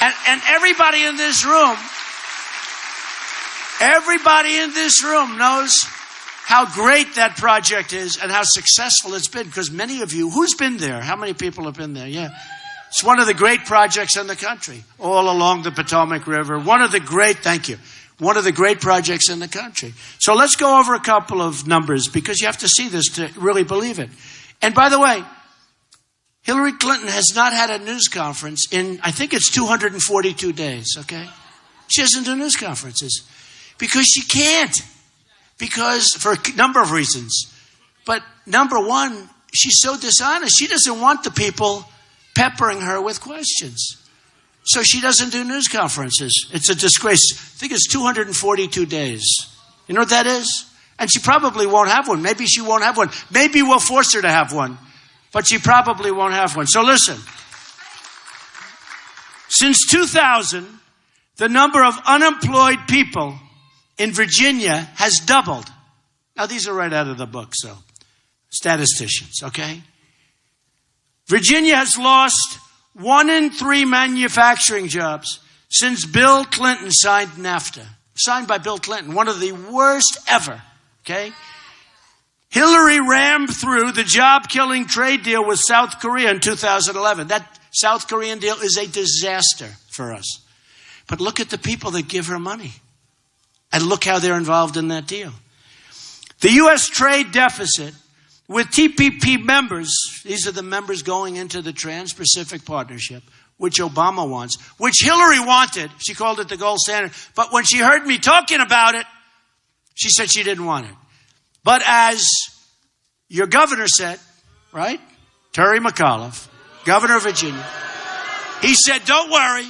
And everybody in this room knows how great that project is and how successful it's been. Because many of you, who's been there? How many people have been there? Yeah. It's one of the great projects in the country, all along the Potomac River. One of the great projects in the country. So let's go over a couple of numbers because you have to see this to really believe it. And by the way, Hillary Clinton has not had a news conference in, I think it's 242 days, okay? She doesn't do news conferences because she can't. Because for a number of reasons. But number one, she's so dishonest. She doesn't want the people peppering her with questions. So she doesn't do news conferences. It's a disgrace. I think it's 242 days. You know what that is? And she probably won't have one. Maybe she won't have one. Maybe we'll force her to have one. But she probably won't have one. So listen. Since 2000, the number of unemployed people in Virginia has doubled. Now, these are right out of the book, so statisticians, okay? Virginia has lost 1 in 3 manufacturing jobs since Bill Clinton signed NAFTA. Signed by Bill Clinton, one of the worst ever, okay? Hillary rammed through the job-killing trade deal with South Korea in 2011. That South Korean deal is a disaster for us. But look at the people that give her money. And look how they're involved in that deal. The U.S. trade deficit with TPP members, these are the members going into the Trans-Pacific Partnership, which Obama wants, which Hillary wanted. She called it the gold standard. But when she heard me talking about it, she said she didn't want it. But as your governor said, right? Terry McAuliffe, governor of Virginia, he said, don't worry.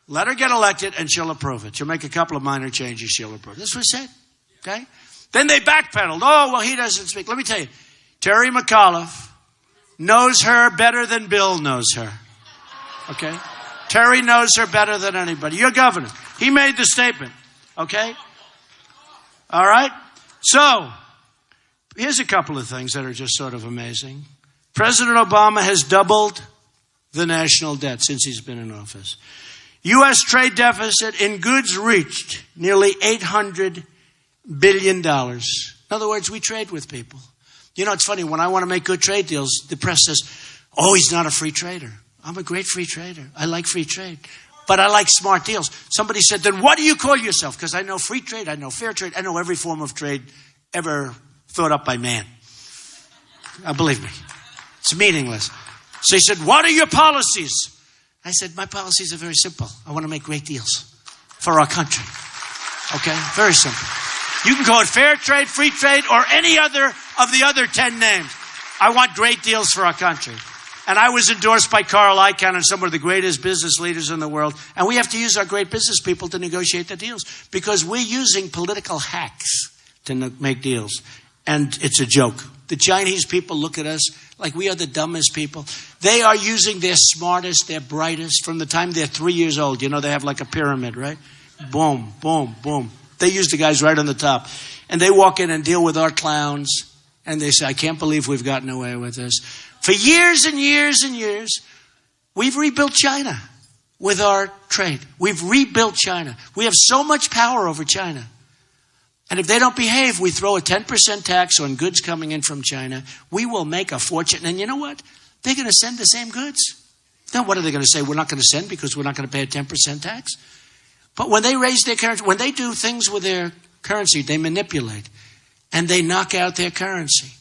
Let her get elected and she'll approve it. She'll make a couple of minor changes. She'll approve it. That's what he said. Okay? Then they backpedaled. Oh, well, he doesn't speak. Let me tell you. Terry McAuliffe knows her better than Bill knows her. Okay? Terry knows her better than anybody. Your governor. He made the statement. Okay? All right? So, here's a couple of things that are just sort of amazing. President Obama has doubled the national debt since he's been in office. U.S. trade deficit in goods reached nearly $800 billion. In other words, we trade with people. You know, it's funny. When I want to make good trade deals, the press says, oh, he's not a free trader. I'm a great free trader. I like free trade. But I like smart deals. Somebody said, then what do you call yourself? Because I know free trade, I know fair trade, I know every form of trade ever thought up by man. Believe me, it's meaningless. So he said, what are your policies? I said, my policies are very simple. I want to make great deals for our country. Okay? Very simple. You can call it fair trade, free trade, or any other of the other 10 names. I want great deals for our country. And I was endorsed by Carl Icahn and some of the greatest business leaders in the world. And we have to use our great business people to negotiate the deals because we're using political hacks to make deals. And it's a joke. The Chinese people look at us like we are the dumbest people. They are using their smartest, their brightest from the time they're 3 years old. You know, they have like a pyramid, right? Boom, boom, boom. They use the guys right on the top. And they walk in and deal with our clowns. And they say, I can't believe we've gotten away with this. For years and years and years, we've rebuilt China with our trade. We've rebuilt China. We have so much power over China. And if they don't behave, we throw a 10% tax on goods coming in from China. We will make a fortune. And you know what? They're going to send the same goods. Now, what are they going to say? We're not going to send because we're not going to pay a 10% tax. But when they raise their currency, when they do things with their currency, they manipulate. And they knock out their currency.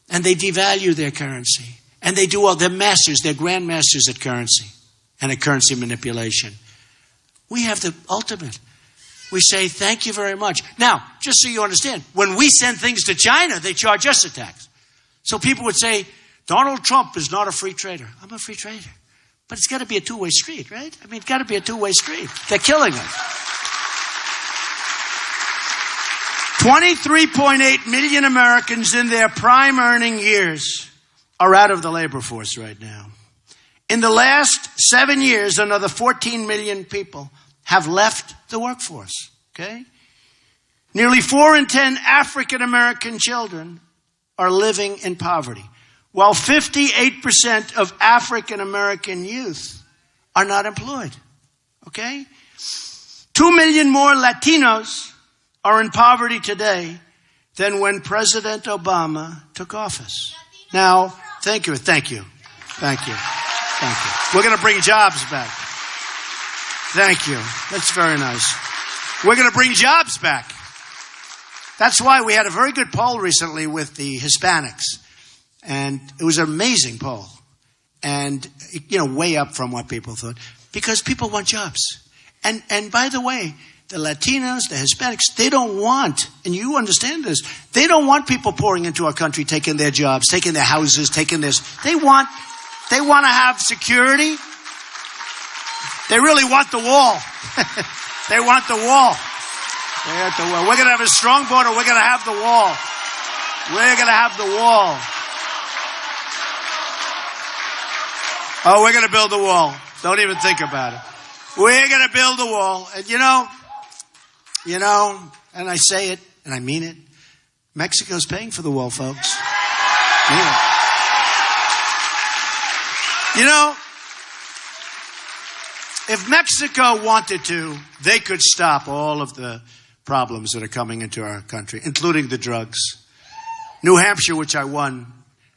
And they devalue their currency. And they do all, they're masters, they're grandmasters at currency and at currency manipulation. We have the ultimate. we say, thank you very much. Now, just so you understand, when we send things to China, they charge us a tax. So people would say, Donald Trump is not a free trader. I'm a free trader. But it's got to be a two-way street, right? I mean, it's got to be a two-way street. They're killing us. 23.8 million Americans in their prime earning years are out of the labor force right now. In the last 7 years, another 14 million people have left the workforce, okay? Nearly 4 in 10 African American children are living in poverty, while 58% of African American youth are not employed, okay? 2 million more Latinos are in poverty today than when President Obama took office. Now, thank you. We're going to bring jobs back. Thank you. That's very nice. We're going to bring jobs back. That's why we had a very good poll recently with the Hispanics. And it was an amazing poll. And, way up from what people thought. Because people want jobs. And by the way, the Latinos, the Hispanics, they don't want, and you understand this, they don't want people pouring into our country, taking their jobs, taking their houses, taking this. They want to have security. They really want the wall. They want the wall. They want the wall. We're going to have a strong border. We're going to have the wall. We're going to have the wall. Oh, we're going to build the wall. Don't even think about it. We're going to build the wall. And and I say it, and I mean it, Mexico's paying for the wall, folks. Yeah. If Mexico wanted to, they could stop all of the problems that are coming into our country, including the drugs. New Hampshire, which I won,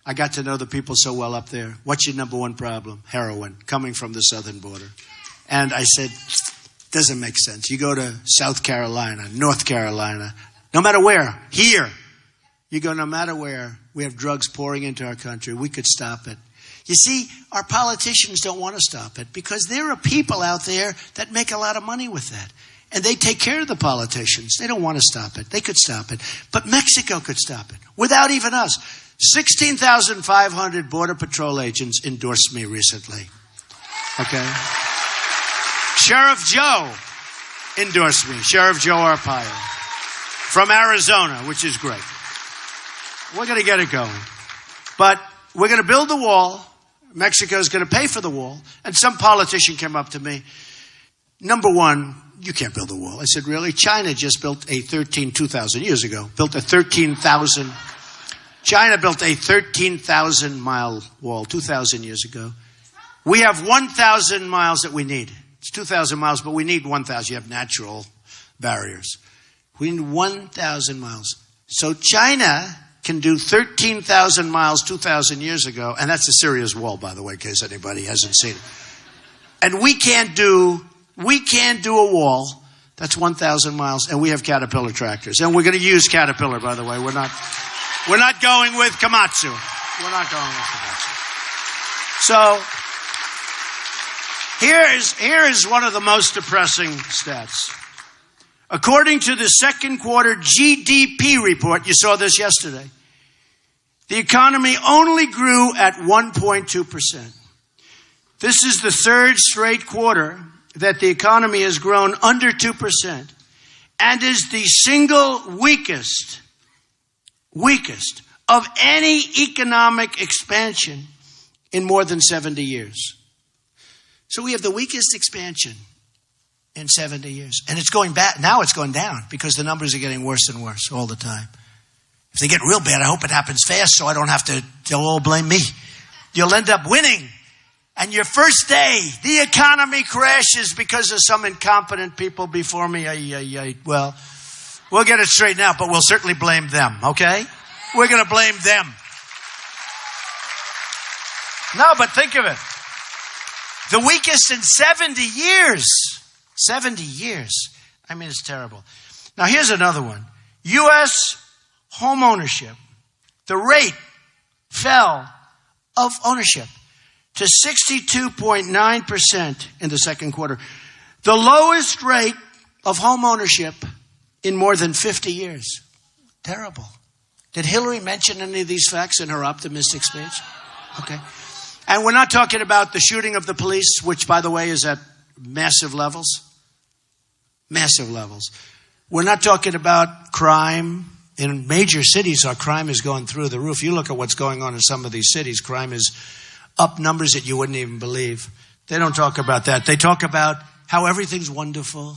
I got to know the people so well up there. What's your number one problem? Heroin, coming from the southern border. And I said, doesn't make sense. You go to South Carolina, North Carolina, no matter where, here, you go no matter where, we have drugs pouring into our country. We could stop it. You see, our politicians don't want to stop it because there are people out there that make a lot of money with that. And they take care of the politicians. They don't want to stop it. They could stop it. But Mexico could stop it without even us. 16,500 Border Patrol agents endorsed me recently. Okay? Sheriff Joe endorsed me. Sheriff Joe Arpaio from Arizona, which is great. We're going to get it going. But we're going to build the wall. Mexico's going to pay for the wall. And some politician came up to me. Number one, you can't build a wall. I said, really? China just built 2,000 years ago, China built a 13,000 mile wall 2,000 years ago. We have 1,000 miles that we need. It's 2,000 miles, but we need 1,000. You have natural barriers. We need 1,000 miles. So China can do 13,000 miles 2,000 years ago, and that's a serious wall, by the way, in case anybody hasn't seen it. And we can't do a wall that's 1,000 miles, and we have Caterpillar tractors. And we're going to use Caterpillar, by the way. We're not going with Komatsu. We're not going with Komatsu. So here is one of the most depressing stats. According to the second quarter GDP report, you saw this yesterday, the economy only grew at 1.2%. This is the third straight quarter that the economy has grown under 2% and is the single weakest of any economic expansion in more than 70 years. So we have the weakest expansion in 70 years. And it's going back. Now it's going down because the numbers are getting worse and worse all the time. If they get real bad, I hope it happens fast so I don't have to, they'll all blame me. You'll end up winning. And your first day, the economy crashes because of some incompetent people before me. Well, we'll get it straightened out, but we'll certainly blame them, okay? We're going to blame them. No, but think of it. The weakest in 70 years. 70 years. I mean, it's terrible. Now, here's another one. U.S. home ownership. The rate fell of ownership to 62.9% in the second quarter. The lowest rate of home ownership in more than 50 years. Terrible. Did Hillary mention any of these facts in her optimistic speech? Okay. And we're not talking about the shooting of the police, which, by the way, is at massive levels. Massive levels. We're not talking about crime. In major cities, our crime is going through the roof. You look at what's going on in some of these cities, crime is up numbers that you wouldn't even believe. They don't talk about that. They talk about how everything's wonderful.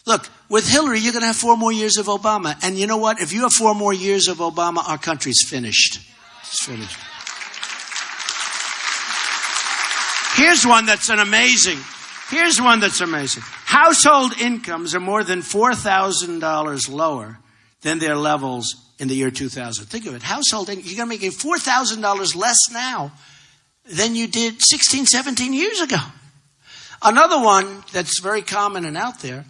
Look, with Hillary, you're going to have 4 more years of Obama. And you know what? If you have 4 more years of Obama, our country's finished. It's finished. Here's one that's amazing. Household incomes are more than $4,000 lower than their levels in the year 2000. Think of it. Household income, you're going to make $4,000 less now than you did 16, 17 years ago. Another one that's very common and out there,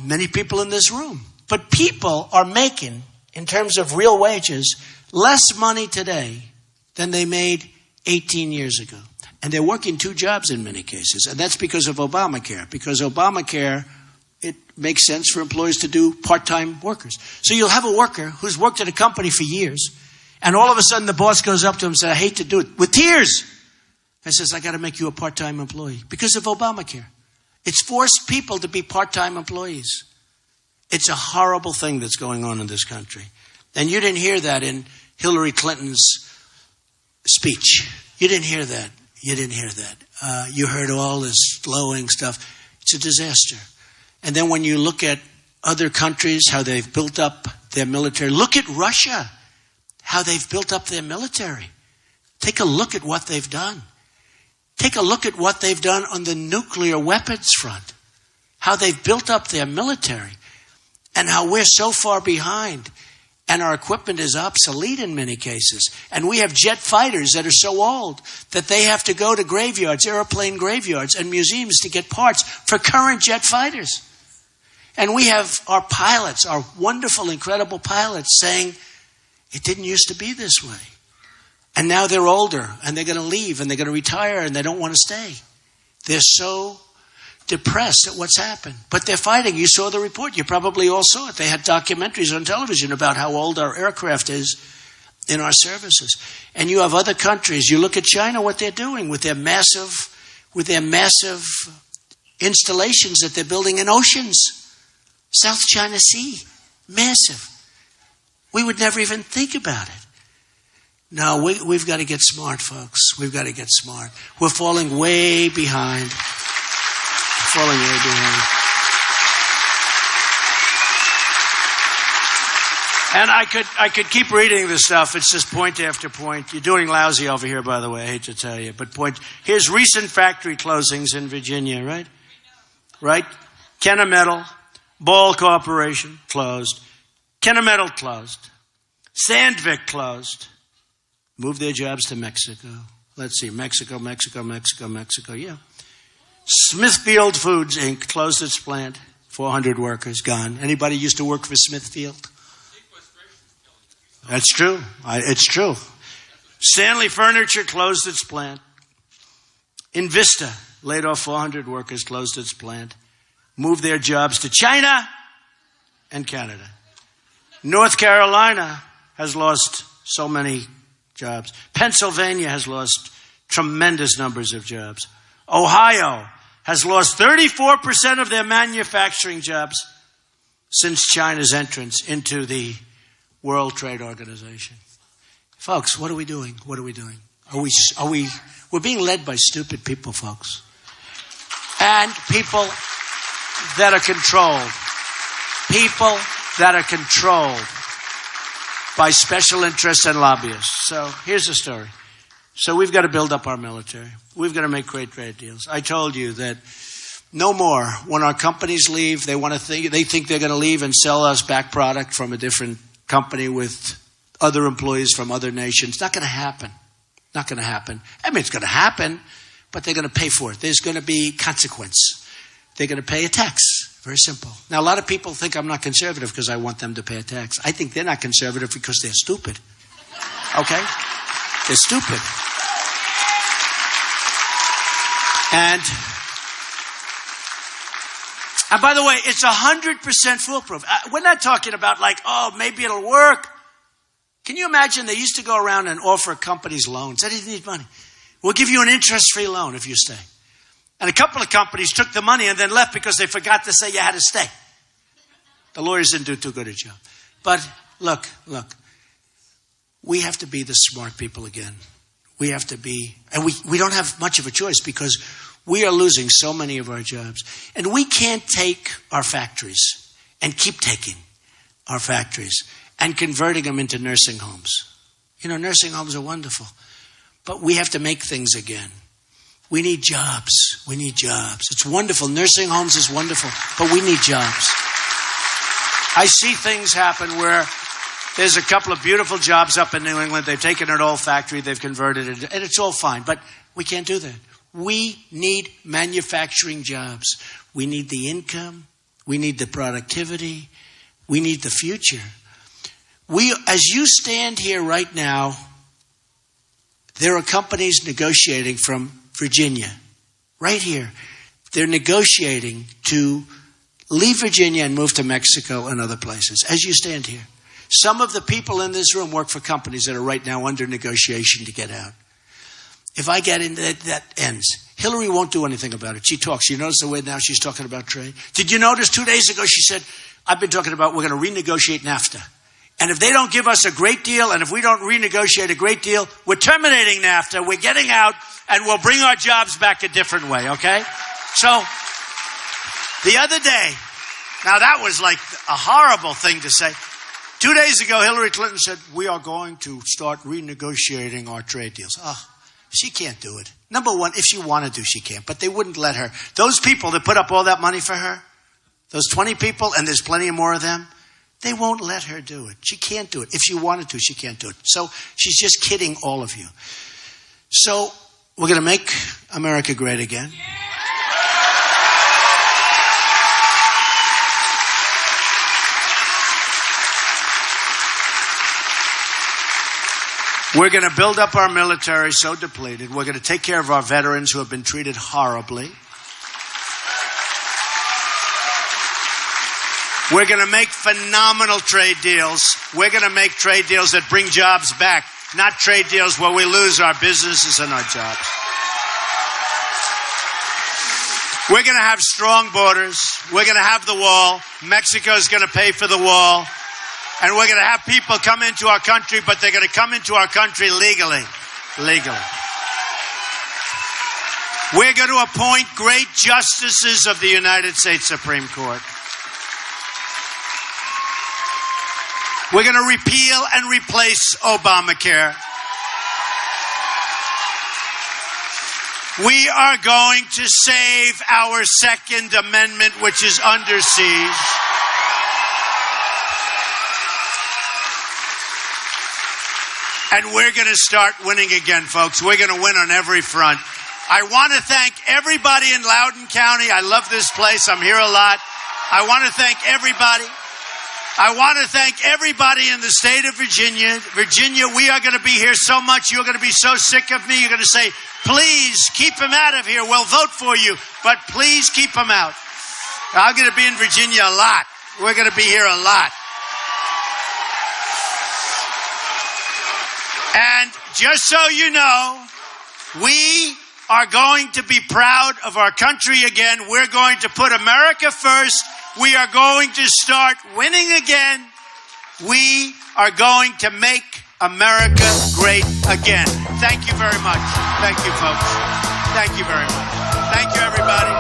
many people in this room, but people are making, in terms of real wages, less money today than they made 18 years ago. And they're working 2 jobs in many cases. And that's because of Obamacare. Because Obamacare, it makes sense for employees to do part-time workers. So you'll have a worker who's worked at a company for years, and all of a sudden the boss goes up to him and says, I hate to do it, with tears. And says, I got to make you a part-time employee because of Obamacare. It's forced people to be part-time employees. It's a horrible thing that's going on in this country. And you didn't hear that in Hillary Clinton's speech. You didn't hear that. You heard all this glowing stuff. It's a disaster. And then when you look at other countries, how they've built up their military. Look at Russia, how they've built up their military. Take a look at what they've done. Take a look at what they've done on the nuclear weapons front. How they've built up their military. And how we're so far behind. And our equipment is obsolete in many cases. And we have jet fighters that are so old that they have to go to graveyards, airplane graveyards, and museums to get parts for current jet fighters. And we have our pilots, our wonderful, incredible pilots saying, it didn't used to be this way. And now they're older, and they're going to leave, and they're going to retire, and they don't want to stay. They're so depressed at what's happened. But they're fighting. You saw the report. You probably all saw it. They had documentaries on television about how old our aircraft is in our services. And you have other countries. You look at China, what they're doing with their massive installations that they're building in oceans. South China Sea. Massive. We would never even think about it. No, we've got to get smart, folks. We've got to get smart. We're falling way behind. And I could keep reading this stuff. It's just point after point. You're doing lousy over here, by the way. I hate to tell you. But here's recent factory closings in Virginia, right? Right? Kennametal, Ball Corporation, closed. Kennametal closed. Sandvik closed. Moved their jobs to Mexico. Let's see. Mexico. Yeah. Smithfield Foods, Inc. closed its plant. 400 workers gone. Anybody used to work for Smithfield? That's true. It's true. Stanley Furniture closed its plant. Invista laid off 400 workers, closed its plant. Moved their jobs to China and Canada. North Carolina has lost so many jobs. Pennsylvania has lost tremendous numbers of jobs. Ohio has lost 34% of their manufacturing jobs since China's entrance into the World Trade Organization. Folks, what are we doing? We're being led by stupid people, folks. And people that are controlled. People that are controlled by special interests and lobbyists. So here's the story. So we've got to build up our military. We've got to make great trade deals. I told you that no more. When our companies leave, they think they're going to leave and sell us back product from a different company with other employees from other nations. Not going to happen. Not going to happen. I mean, it's going to happen, but they're going to pay for it. There's going to be consequence. They're going to pay a tax. Very simple. Now, a lot of people think I'm not conservative because I want them to pay a tax. I think they're not conservative because they're stupid. Okay? They're stupid. And by the way, it's 100% foolproof. We're not talking about like, oh, maybe it'll work. Can you imagine they used to go around and offer companies loans? They didn't need money. We'll give you an interest-free loan if you stay. And a couple of companies took the money and then left because they forgot to say you had to stay. The lawyers didn't do too good a job. But look, we have to be the smart people again. We have to be, and we don't have much of a choice because we are losing so many of our jobs. And we can't take our factories and keep taking our factories and converting them into nursing homes. You know, nursing homes are wonderful, but we have to make things again. We need jobs. We need jobs. It's wonderful. Nursing homes is wonderful, but we need jobs. I see things happen where there's a couple of beautiful jobs up in New England. They've taken an old factory, they've converted it, and it's all fine. But we can't do that. We need manufacturing jobs. We need the income. We need the productivity. We need the future. As you stand here right now, there are companies negotiating from Virginia, right here. They're negotiating to leave Virginia and move to Mexico and other places. As you stand here, some of the people in this room work for companies that are right now under negotiation to get out. If I get into that ends. Hillary won't do anything about it. She talks. You notice the way now she's talking about trade? Did you notice 2 days ago she said, I've been talking about we're going to renegotiate NAFTA. And if they don't give us a great deal, and if we don't renegotiate a great deal, we're terminating NAFTA, we're getting out, and we'll bring our jobs back a different way, okay? So, the other day, now that was like a horrible thing to say. 2 days ago, Hillary Clinton said, we are going to start renegotiating our trade deals. She can't do it. Number one, if she wanted to, she can't. But they wouldn't let her. Those people that put up all that money for her, those 20 people, and there's plenty more of them, they won't let her do it. She can't do it. If she wanted to, she can't do it. So she's just kidding all of you. So we're going to make America great again. We're going to build up our military so depleted. We're going to take care of our veterans who have been treated horribly. We're going to make phenomenal trade deals. We're going to make trade deals that bring jobs back, not trade deals where we lose our businesses and our jobs. We're going to have strong borders. We're going to have the wall. Mexico's going to pay for the wall. And we're going to have people come into our country, but they're going to come into our country legally. Legally. We're going to appoint great justices of the United States Supreme Court. We're going to repeal and replace Obamacare. We are going to save our Second Amendment, which is under siege. And we're going to start winning again, folks. We're going to win on every front. I want to thank everybody in Loudoun County. I love this place. I'm here a lot. I want to thank everybody. I want to thank everybody in the state of Virginia. Virginia, we are going to be here so much. You're going to be so sick of me. You're going to say, please keep him out of here. We'll vote for you, but please keep him out. I'm going to be in Virginia a lot. We're going to be here a lot. And just so you know, we are going to be proud of our country again. We're going to put America first. We are going to start winning again. We are going to make America great again. Thank you very much. Thank you, folks. Thank you very much. Thank you, everybody.